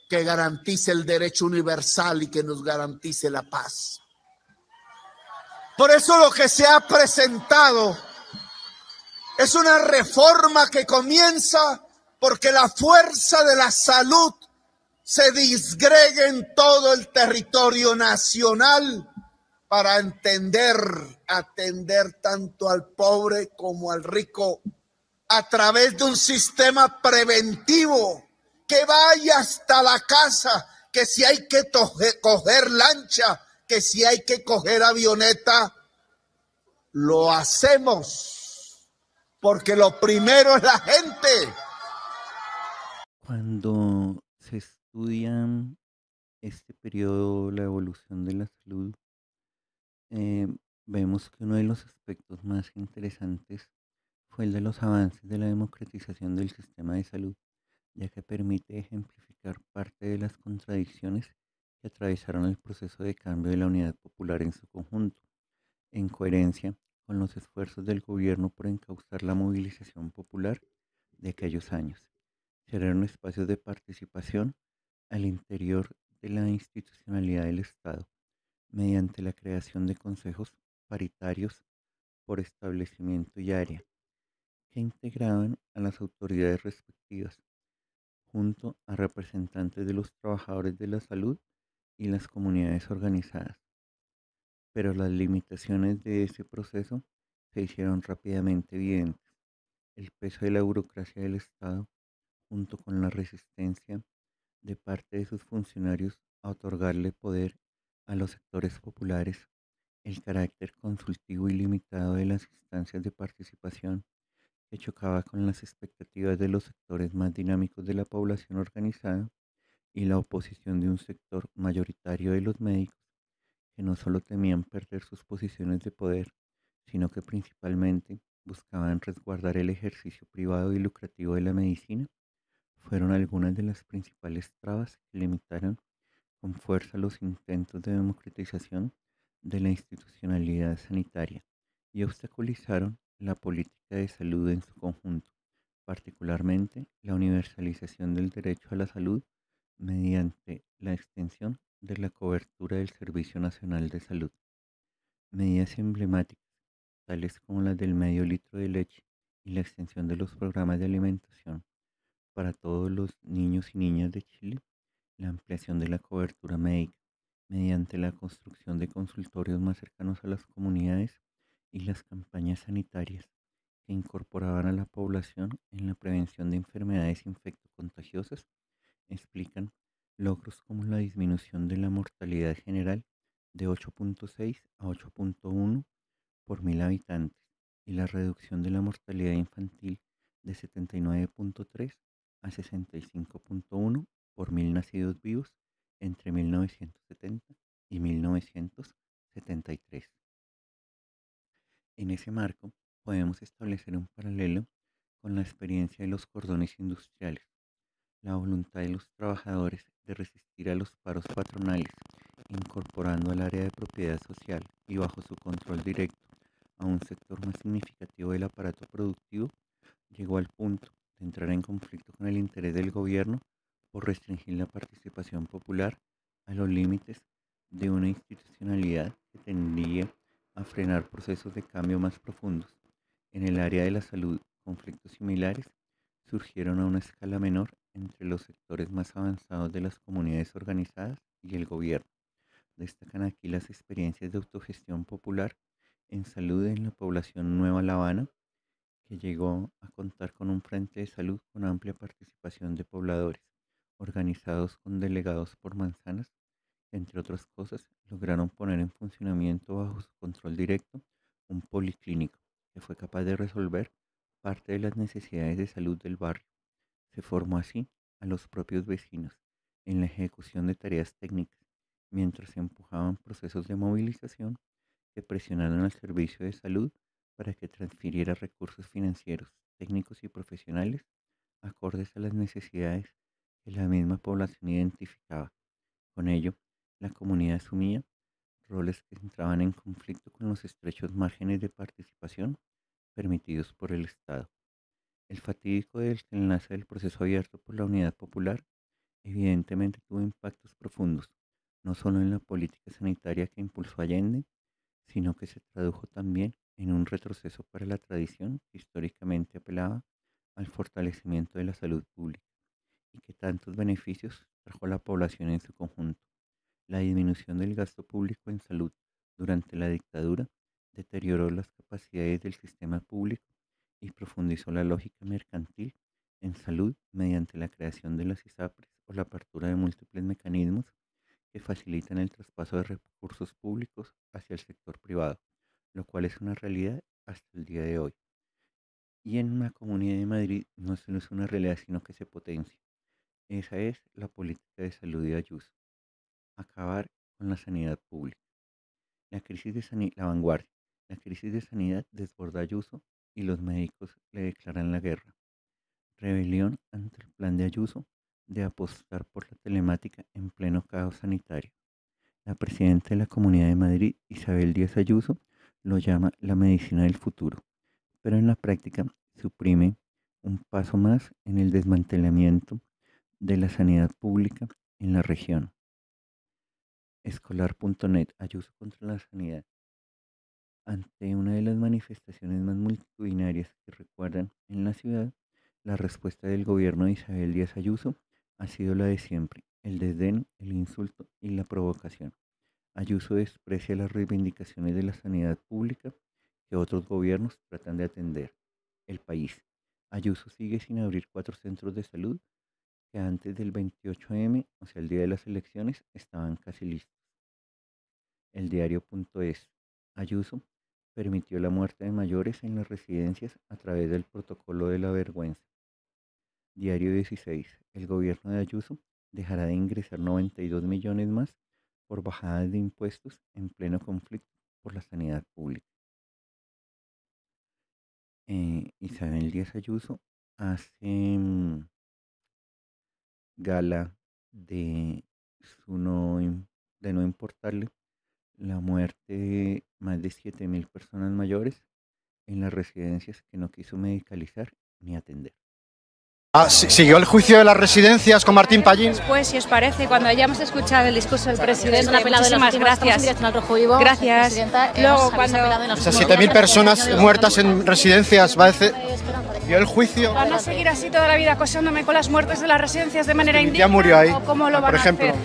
que garantice el derecho universal y que nos garantice la paz. Por eso lo que se ha presentado es una reforma que comienza porque la fuerza de la salud se disgregue en todo el territorio nacional para atender tanto al pobre como al rico a través de un sistema preventivo que vaya hasta la casa, que si hay que coger lancha, que si hay que coger avioneta, lo hacemos, porque lo primero es la gente. Cuando se estudian este periodo, la evolución de la salud, vemos que uno de los aspectos más interesantes fue el de los avances de la democratización del sistema de salud, ya que permite ejemplificar parte de las contradicciones que atravesaron el proceso de cambio de la unidad popular en su conjunto, en coherencia con los esfuerzos del gobierno por encauzar la movilización popular de aquellos años. Crearon espacios de participación al interior de la institucionalidad del Estado, mediante la creación de consejos paritarios por establecimiento y área, que integraban a las autoridades respectivas, junto a representantes de los trabajadores de la salud y las comunidades organizadas. Pero las limitaciones de ese proceso se hicieron rápidamente evidentes. El peso de la burocracia del Estado, junto con la resistencia de parte de sus funcionarios a otorgarle poder a los sectores populares, el carácter consultivo y limitado de las instancias de participación, que chocaba con las expectativas de los sectores más dinámicos de la población organizada, y la oposición de un sector mayoritario de los médicos que no solo temían perder sus posiciones de poder, sino que principalmente buscaban resguardar el ejercicio privado y lucrativo de la medicina, fueron algunas de las principales trabas que limitaron con fuerza los intentos de democratización de la institucionalidad sanitaria y obstaculizaron la política de salud en su conjunto, particularmente la universalización del derecho a la salud mediante la extensión de la cobertura del Servicio Nacional de Salud. Medidas emblemáticas, tales como las del medio litro de leche y la extensión de los programas de alimentación para todos los niños y niñas de Chile, la ampliación de la cobertura médica mediante la construcción de consultorios más cercanos a las comunidades y las campañas sanitarias que incorporaban a la población en la prevención de enfermedades infectocontagiosas, explican logros como la disminución de la mortalidad general de 8.6 a 8.1 por mil habitantes y la reducción de la mortalidad infantil de 79.3 a 65.1 por mil nacidos vivos entre 1970 y 1973. En ese marco, podemos establecer un paralelo con la experiencia de los cordones industriales, la voluntad de los trabajadores de resistir a los paros patronales, incorporando al área de propiedad social y bajo su control directo a un sector más significativo del aparato productivo, llegó al punto de entrar en conflicto con el interés del gobierno por restringir la participación popular a los límites de una institucionalidad que tendría a frenar procesos de cambio más profundos. En el área de la salud, conflictos similares surgieron a una escala menor entre los sectores más avanzados de las comunidades organizadas y el gobierno. Destacan aquí las experiencias de autogestión popular en salud en la población Nueva La Habana, que llegó a contar con un frente de salud con amplia participación de pobladores, organizados con delegados por manzanas, que entre otras cosas lograron poner en funcionamiento bajo su control directo un policlínico que fue capaz de resolver parte de las necesidades de salud del barrio. Se formó así a los propios vecinos en la ejecución de tareas técnicas, mientras se empujaban procesos de movilización que presionaron al servicio de salud para que transfiriera recursos financieros, técnicos y profesionales acordes a las necesidades que la misma población identificaba. Con ello, la comunidad asumía roles que entraban en conflicto con los estrechos márgenes de participación permitidos por el Estado. El fatídico desenlace del proceso abierto por la Unidad Popular evidentemente tuvo impactos profundos, no solo en la política sanitaria que impulsó Allende, sino que se tradujo también en un retroceso para la tradición que históricamente apelaba al fortalecimiento de la salud pública y que tantos beneficios trajo a la población en su conjunto. La disminución del gasto público en salud durante la dictadura deterioró las capacidades del sistema público y profundizó la lógica mercantil en salud mediante la creación de las ISAPRES o la apertura de múltiples mecanismos que facilitan el traspaso de recursos públicos hacia el sector privado, lo cual es una realidad hasta el día de hoy. Y en la Comunidad de Madrid no solo es una realidad, sino que se potencia. Esa es la política de salud de Ayuso: acabar con la sanidad pública. La vanguardia. La crisis de sanidad desborda a Ayuso y los médicos le declaran la guerra. Rebelión ante el plan de Ayuso de apostar por la telemática en pleno caos sanitario. La presidenta de la Comunidad de Madrid, Isabel Díaz Ayuso, lo llama la medicina del futuro, pero en la práctica suprime un paso más en el desmantelamiento de la sanidad pública en la región. Escolar.net, Ayuso contra la sanidad. Ante una de las manifestaciones más multitudinarias que recuerdan en la ciudad, la respuesta del gobierno de Isabel Díaz Ayuso ha sido la de siempre: el desdén, el insulto y la provocación. Ayuso desprecia las reivindicaciones de la sanidad pública que otros gobiernos tratan de atender. El País. Ayuso sigue sin abrir 4 centros de salud que antes del 28M, o sea, el día de las elecciones, estaban casi listos. El Diario.es. Ayuso permitió la muerte de mayores en las residencias a través del protocolo de la vergüenza. Diario 16. El gobierno de Ayuso dejará de ingresar 92 millones más por bajadas de impuestos en pleno conflicto por la sanidad pública. Isabel Díaz Ayuso hace gala de de no importarle la muerte de más de 7.000 personas mayores en las residencias que no quiso medicalizar ni atender. ¿Siguió el juicio de las residencias con Martín Pallín? Después, si os parece, cuando hayamos escuchado el discurso del presidente, muchísimas gracias. Gracias. Luego, cuando... Esas 7.000 personas muertas en residencias, va a decir... ¿Vio el juicio? ¿Van a seguir así toda la vida acosándome con las muertes de las residencias de manera indigna? Ya murió ahí, ¿O cómo lo van por ejemplo. a hacer?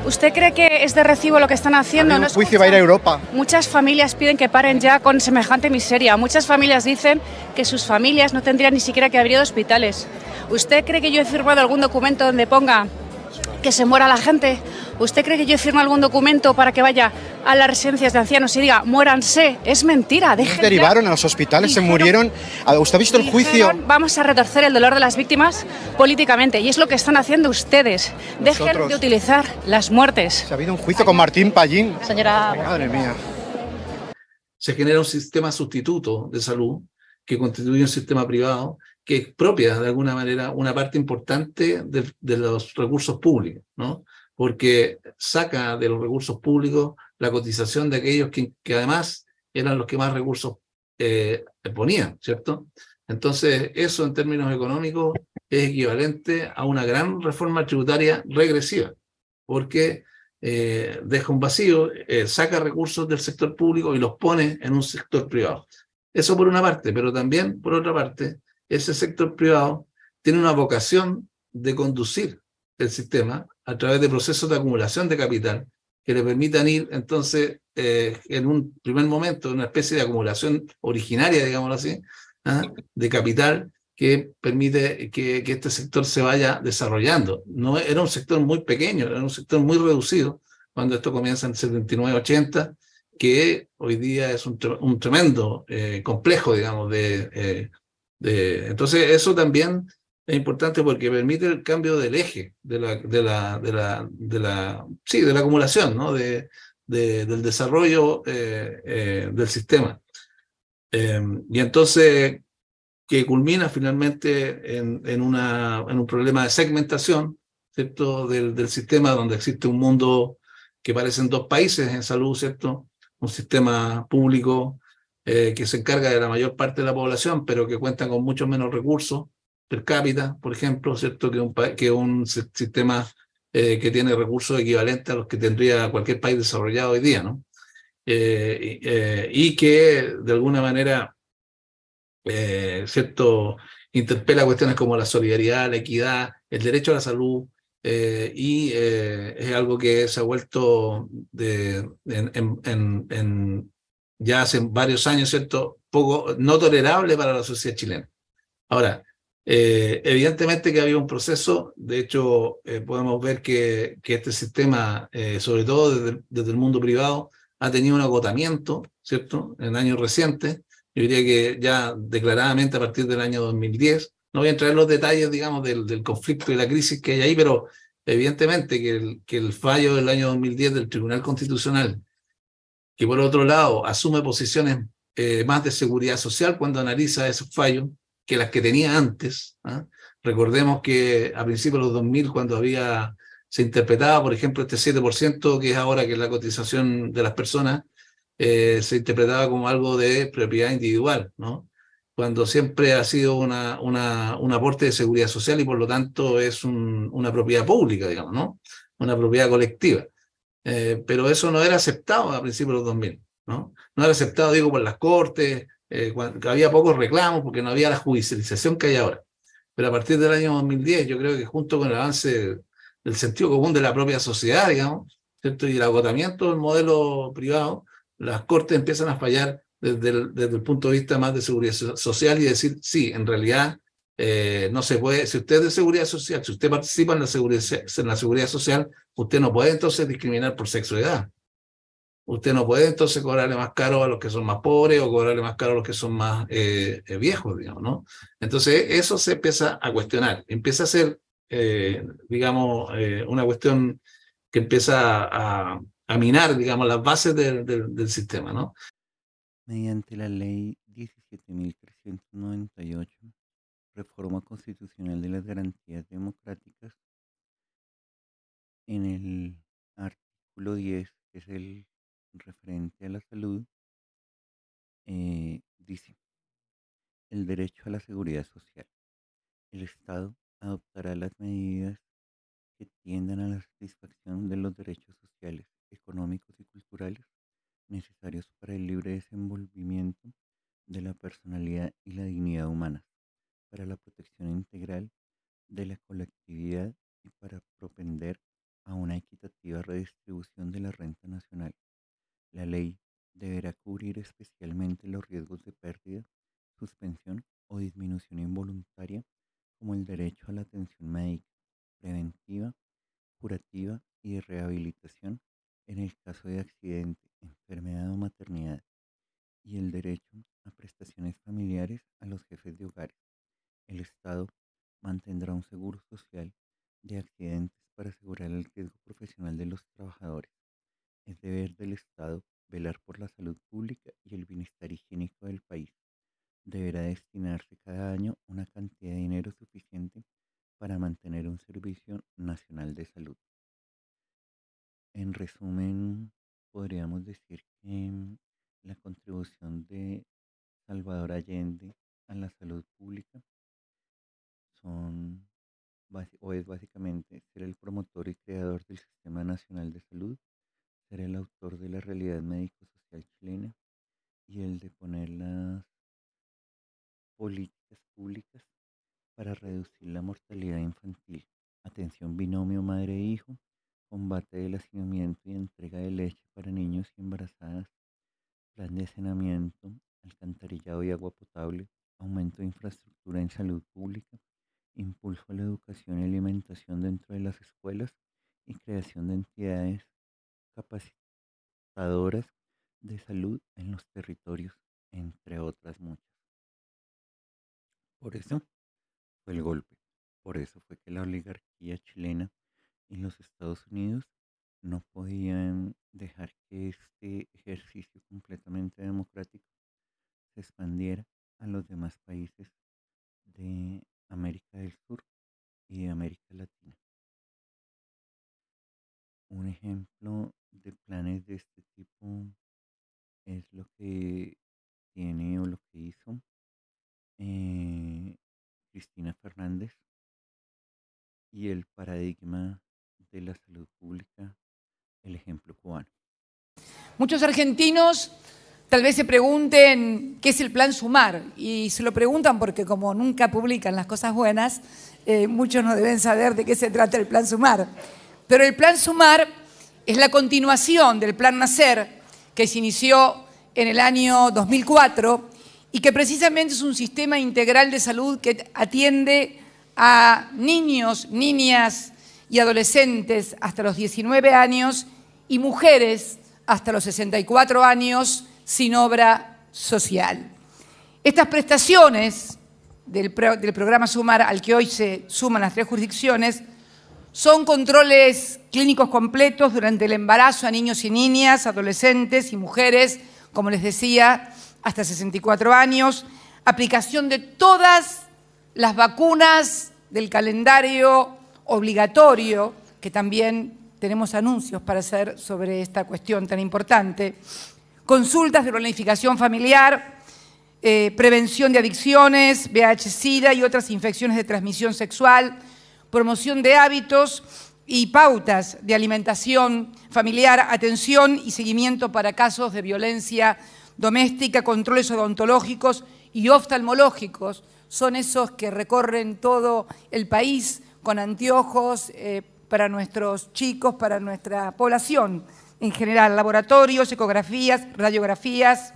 ¿Usted cree que es de recibo lo que están haciendo? El juicio va a ir a Europa. Muchas familias piden que paren ya con semejante miseria. Muchas familias dicen que sus familias no tendrían ni siquiera que abrir hospitales. ¿Usted cree que yo he firmado algún documento donde ponga que se muera la gente? ¿Usted cree que yo he firmado algún documento para que vaya a las residencias de ancianos y diga, muéranse? Es mentira, dejen. Derivaron a los hospitales, se murieron. ¿Usted ha visto el juicio? Vamos a retorcer el dolor de las víctimas políticamente, y es lo que están haciendo ustedes. Dejen de utilizar las muertes. ¿Ha habido un juicio con Martín Pallín? Señora... Madre mía. Se genera un sistema sustituto de salud que constituye un sistema privado que expropia de alguna manera una parte importante de los recursos públicos, ¿no? Porque saca de los recursos públicos la cotización de aquellos que además eran los que más recursos ponían, ¿cierto? Entonces, eso en términos económicos es equivalente a una gran reforma tributaria regresiva, porque deja un vacío, saca recursos del sector público y los pone en un sector privado. Eso por una parte, pero también, por otra parte, ese sector privado tiene una vocación de conducir el sistema a través de procesos de acumulación de capital que le permitan ir, entonces, en un primer momento, una especie de acumulación originaria, digámoslo así, de capital que permite que este sector se vaya desarrollando. No era un sector muy pequeño, era un sector muy reducido cuando esto comienza en 79, 80, que hoy día es un tremendo complejo, digamos, entonces eso también es importante porque permite el cambio del eje de la acumulación, ¿no? del desarrollo del sistema. Y entonces que culmina finalmente en un problema de segmentación, ¿cierto? Del sistema, donde existe un mundo que parecen dos países en salud, ¿cierto? Un sistema público que se encarga de la mayor parte de la población, pero que cuenta con muchos menos recursos per cápita, por ejemplo, ¿cierto? Que un sistema que tiene recursos equivalentes a los que tendría cualquier país desarrollado hoy día, ¿no? Y que de alguna manera, ¿cierto? Interpela cuestiones como la solidaridad, la equidad, el derecho a la salud, y es algo que se ha vuelto ya hace varios años, ¿cierto? No tolerable para la sociedad chilena. Ahora, evidentemente que había un proceso, de hecho, podemos ver que este sistema, sobre todo desde el mundo privado, ha tenido un agotamiento, ¿cierto? En años recientes, yo diría que ya declaradamente a partir del año 2010, no voy a entrar en los detalles, digamos, del conflicto y la crisis que hay ahí, pero evidentemente que el fallo del año 2010 del Tribunal Constitucional, que por otro lado asume posiciones más de seguridad social cuando analiza esos fallos que las que tenía antes. Recordemos que a principios de los 2000, cuando se interpretaba, por ejemplo, este 7%, que es ahora que es la cotización de las personas, se interpretaba como algo de propiedad individual, ¿no? Cuando siempre ha sido un aporte de seguridad social y por lo tanto es una propiedad pública, digamos, ¿no? Una propiedad colectiva. Pero eso no era aceptado a principios de los 2000, ¿no? No era aceptado, digo, por las cortes, había pocos reclamos porque no había la judicialización que hay ahora. Pero a partir del año 2010, yo creo que junto con el avance del sentido común de la propia sociedad, digamos, ¿cierto? Y el agotamiento del modelo privado, las cortes empiezan a fallar desde el punto de vista más de seguridad social y decir, sí, en realidad no se puede, si usted es de seguridad social, si usted participa en la seguridad social, usted no puede entonces discriminar por sexo de edad. Usted no puede entonces cobrarle más caro a los que son más pobres o cobrarle más caro a los que son más viejos, digamos, ¿no? Entonces eso se empieza a cuestionar, empieza a ser digamos, una cuestión que empieza a minar, digamos, las bases del sistema, ¿no? Mediante la ley 17.398, reforma constitucional de las garantías democráticas, en el artículo 10, que es el referente a la salud, dice: el derecho a la seguridad social. El Estado adoptará las medidas que tiendan a la satisfacción de los derechos sociales, económicos y culturales necesarios para el libre desenvolvimiento de la personalidad y la dignidad humanas, para la protección integral de la colectividad y para propender a una equitativa redistribución de la renta nacional. La ley deberá cubrir especialmente los riesgos de pérdida, suspensión o disminución involuntaria, como el derecho a la atención médica, preventiva, curativa y de rehabilitación en el caso de accidente, enfermedad o maternidad, y el derecho a prestaciones familiares a los jefes de hogares. El Estado mantendrá un seguro social de accidentes para asegurar el riesgo profesional de los trabajadores. Es deber del Estado velar por la salud pública y el bienestar higiénico del país. Deberá destinarse cada año una cantidad de dinero suficiente para mantener un servicio nacional de salud. En resumen, podríamos decir que la contribución de Salvador Allende a la salud pública es básicamente ser el promotor y creador del Sistema Nacional de Salud, ser el autor de la realidad médico-social chilena y el de poner las políticas públicas para reducir la mortalidad infantil, atención binomio madre-hijo, combate del hacinamiento y entrega de leche para niños y embarazadas, plan de saneamiento, alcantarillado y agua potable, aumento de infraestructura en salud pública, impulso a la educación y alimentación dentro de las escuelas y creación de entidades capacitadoras de salud en los territorios, entre otras muchas. Por eso fue el golpe, por eso fue que la oligarquía chilena y los Estados Unidos no podían dejar que este ejercicio completamente democrático se expandiera a los demás países de América del Sur y de América Latina. Un ejemplo de planes de este tipo es lo que tiene o lo que hizo Cristina Fernández y el paradigma de la salud pública, el ejemplo cubano. Muchos argentinos tal vez se pregunten qué es el Plan Sumar, y se lo preguntan porque como nunca publican las cosas buenas, muchos no deben saber de qué se trata el Plan Sumar. Pero el Plan Sumar es la continuación del Plan Nacer, que se inició en el año 2004 y que precisamente es un sistema integral de salud que atiende a niños, niñas y adolescentes hasta los 19 años y mujeres hasta los 64 años sin obra social. Estas prestaciones del programa Sumar, al que hoy se suman las 3 jurisdicciones, son controles clínicos completos durante el embarazo a niños y niñas, adolescentes y mujeres, como les decía, hasta 64 años, aplicación de todas las vacunas del calendario obligatorio, que también tenemos anuncios para hacer sobre esta cuestión tan importante, consultas de planificación familiar, prevención de adicciones, VIH-Sida y otras infecciones de transmisión sexual, promoción de hábitos y pautas de alimentación familiar, atención y seguimiento para casos de violencia doméstica, controles odontológicos y oftalmológicos. Son esos que recorren todo el país con anteojos para nuestros chicos, para nuestra población en general, laboratorios, ecografías, radiografías,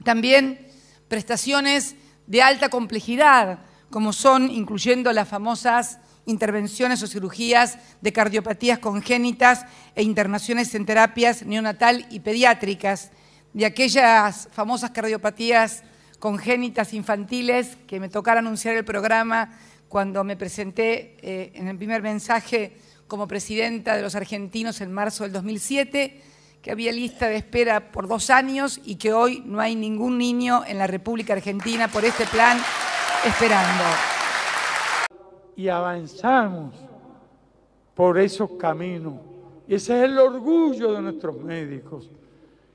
también prestaciones de alta complejidad, como son, incluyendo las famosas intervenciones o cirugías de cardiopatías congénitas e internaciones en terapias neonatal y pediátricas, de aquellas famosas cardiopatías congénitas infantiles que me tocará anunciar el programa cuando me presenté en el primer mensaje como presidenta de los argentinos en marzo del 2007, que había lista de espera por 2 años y que hoy no hay ningún niño en la República Argentina por este plan esperando. Y avanzamos por esos caminos. Y ese es el orgullo de nuestros médicos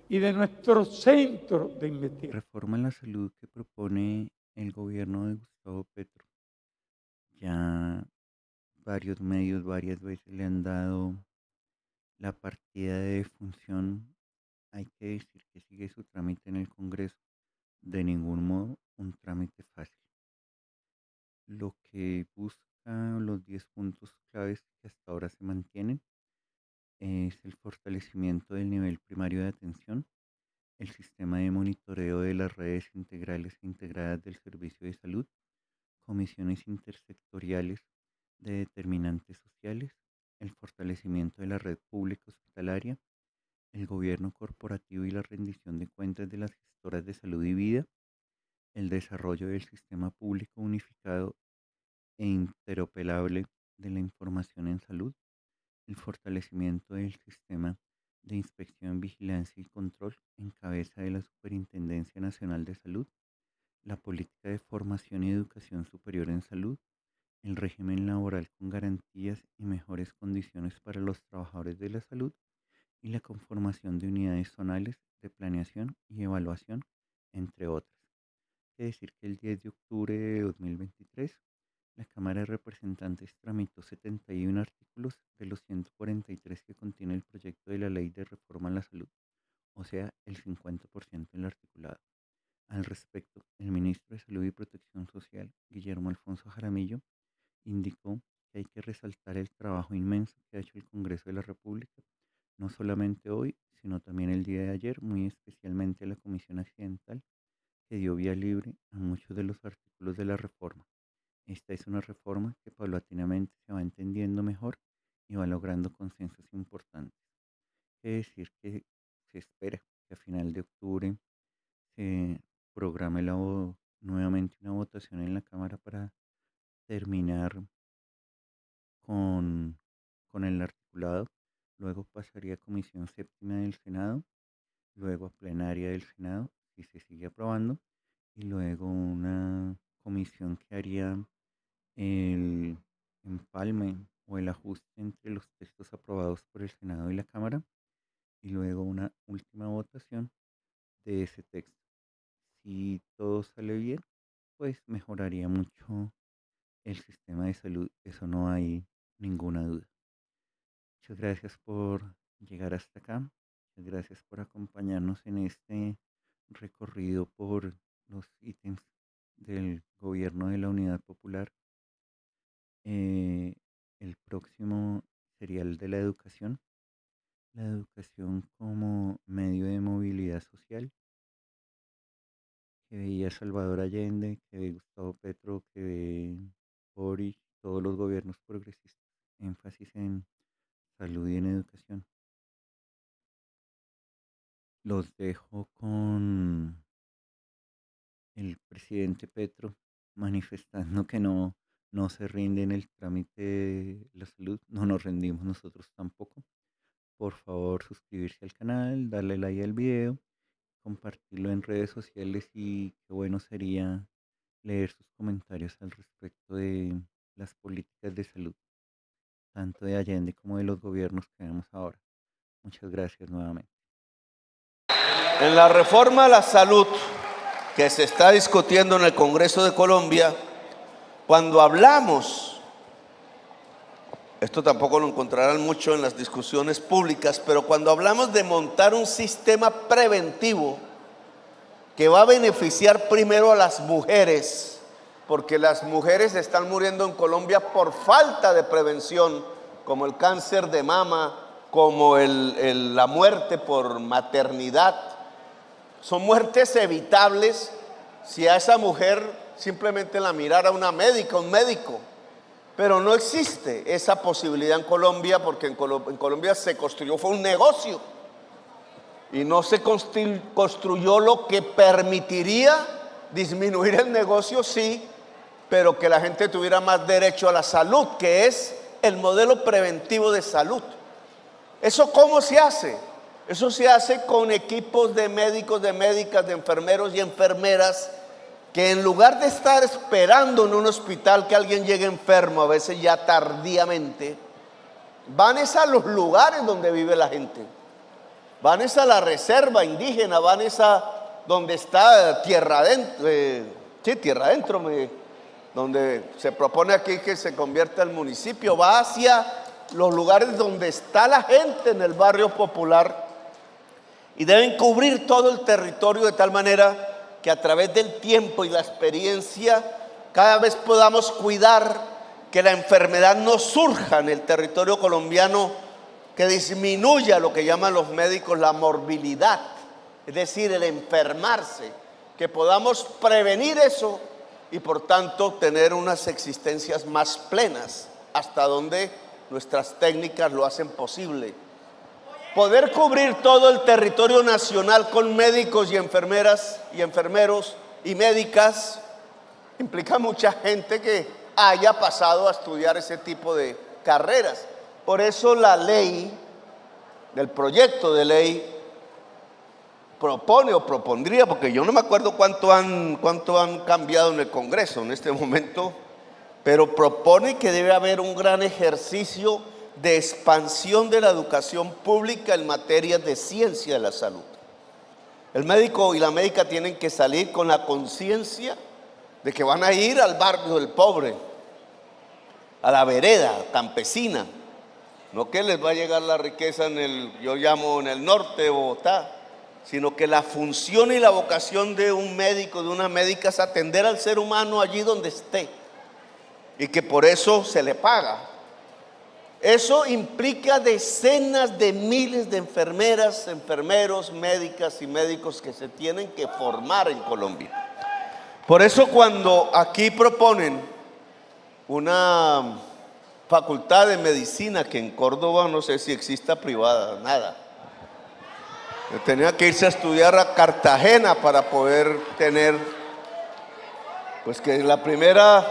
y de nuestro centro de investigación. Reforma en la salud que propone el gobierno de Gustavo Petro. Ya varios medios varias veces le han dado la partida de defunción. Hay que decir que sigue su trámite en el Congreso. De ningún modo un trámite fácil. Lo que busca, los 10 puntos claves que hasta ahora se mantienen, es el fortalecimiento del nivel primario de atención, el sistema de monitoreo de las redes integrales e integradas del servicio de salud, comisiones intersectoriales de determinantes sociales, el fortalecimiento de la red pública hospitalaria, el gobierno corporativo y la rendición de cuentas de las gestoras de salud y vida, el desarrollo del sistema público unificado e interoperable de la información en salud, el fortalecimiento del sistema de inspección, vigilancia y control en cabeza de la Superintendencia Nacional de Salud, la política de formación y educación superior en salud, el régimen laboral con garantías y mejores condiciones para los trabajadores de la salud y la conformación de unidades zonales de planeación y evaluación, entre otras. Es decir, que el 10 de octubre de 2023, la Cámara de Representantes tramitó 71 artículos de los 143 que contiene el proyecto de la Ley de Reforma a la Salud, o sea, el 50% del articulado. Al respecto, el ministro de Salud y Protección Social, Guillermo Alfonso Jaramillo, indicó que hay que resaltar el trabajo inmenso que ha hecho el Congreso de la República, no solamente hoy, sino también el día de ayer, muy especialmente a la Comisión Accidental, que dio vía libre a muchos de los artículos de la reforma. Esta es una reforma que paulatinamente se va entendiendo mejor y va logrando consensos importantes. Es decir, que se espera que a final de octubre se programe nuevamente una votación en la Cámara para terminar con el articulado, luego pasaría a Comisión Séptima del Senado, luego a plenaria del Senado, si se sigue aprobando, y luego una comisión que haría el empalme o el ajuste entre los textos aprobados por el Senado y la Cámara, y luego una última votación de ese texto. Si todo sale bien, pues mejoraría mucho el sistema de salud, eso no hay ninguna duda. Muchas gracias por llegar hasta acá, muchas gracias por acompañarnos en este recorrido por los ítems del gobierno de la Unidad Popular. El próximo sería el de la educación como medio de movilidad social, que veía Salvador Allende, que ve Gustavo Petro, que ve Boric, todos los gobiernos progresistas, énfasis en salud y en educación. Los dejo con el presidente Petro manifestando que no se rinde en el trámite de la salud, no nos rendimos nosotros tampoco. Por favor, suscribirse al canal, darle like al video, compartirlo en redes sociales y qué bueno sería leer sus comentarios al respecto de las políticas de salud, tanto de Allende como de los gobiernos que vemos ahora. Muchas gracias nuevamente. En la reforma a la salud que se está discutiendo en el Congreso de Colombia, cuando hablamos, esto tampoco lo encontrarán mucho en las discusiones públicas, pero cuando hablamos de montar un sistema preventivo que va a beneficiar primero a las mujeres, porque las mujeres están muriendo en Colombia por falta de prevención, como el cáncer de mama, como la muerte por maternidad. Son muertes evitables si a esa mujer simplemente la mirara una médica, un médico. Pero no existe esa posibilidad en Colombia, porque en Colombia se construyó, fue un negocio. Y no se construyó lo que permitiría disminuir el negocio, sí, pero que la gente tuviera más derecho a la salud, que es el modelo preventivo de salud. ¿Eso cómo se hace? Eso se hace con equipos de médicos, de médicas, de enfermeros y enfermeras que en lugar de estar esperando en un hospital que alguien llegue enfermo, a veces ya tardíamente, van a los lugares donde vive la gente. Van a la reserva indígena, van a donde está tierra adentro, tierra adentro, donde se propone aquí que se convierta el municipio, va hacia los lugares donde está la gente en el barrio popular y deben cubrir todo el territorio de tal manera que a través del tiempo y la experiencia cada vez podamos cuidar que la enfermedad no surja en el territorio colombiano, que disminuya lo que llaman los médicos la morbilidad, es decir, el enfermarse, que podamos prevenir eso y por tanto tener unas existencias más plenas, hasta donde nuestras técnicas lo hacen posible. Poder cubrir todo el territorio nacional con médicos y enfermeras y enfermeros y médicas implica mucha gente que haya pasado a estudiar ese tipo de carreras. Por eso la ley, del proyecto de ley, propone o propondría, porque yo no me acuerdo cuánto han cambiado en el Congreso en este momento, pero propone que debe haber un gran ejercicio de expansión de la educación pública en materia de ciencia de la salud. El médico y la médica tienen que salir con la conciencia de que van a ir al barrio del pobre, a la vereda campesina, no que les va a llegar la riqueza en el norte de Bogotá, sino que la función y la vocación de un médico, de una médica, es atender al ser humano allí donde esté, y que por eso se le paga. Eso implica decenas de miles de enfermeras, enfermeros, médicas y médicos que se tienen que formar en Colombia. Por eso cuando aquí proponen una facultad de medicina, que en Córdoba no sé si exista privada, nada. Tenía que irse a estudiar a Cartagena para poder tener, pues que la primera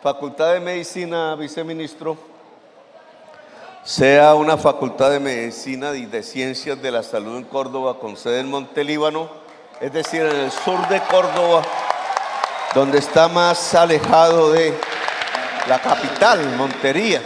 facultad de medicina, viceministro, sea una facultad de medicina y de ciencias de la salud en Córdoba con sede en Montelíbano, es decir, en el sur de Córdoba, donde está más alejado de la capital, Montería.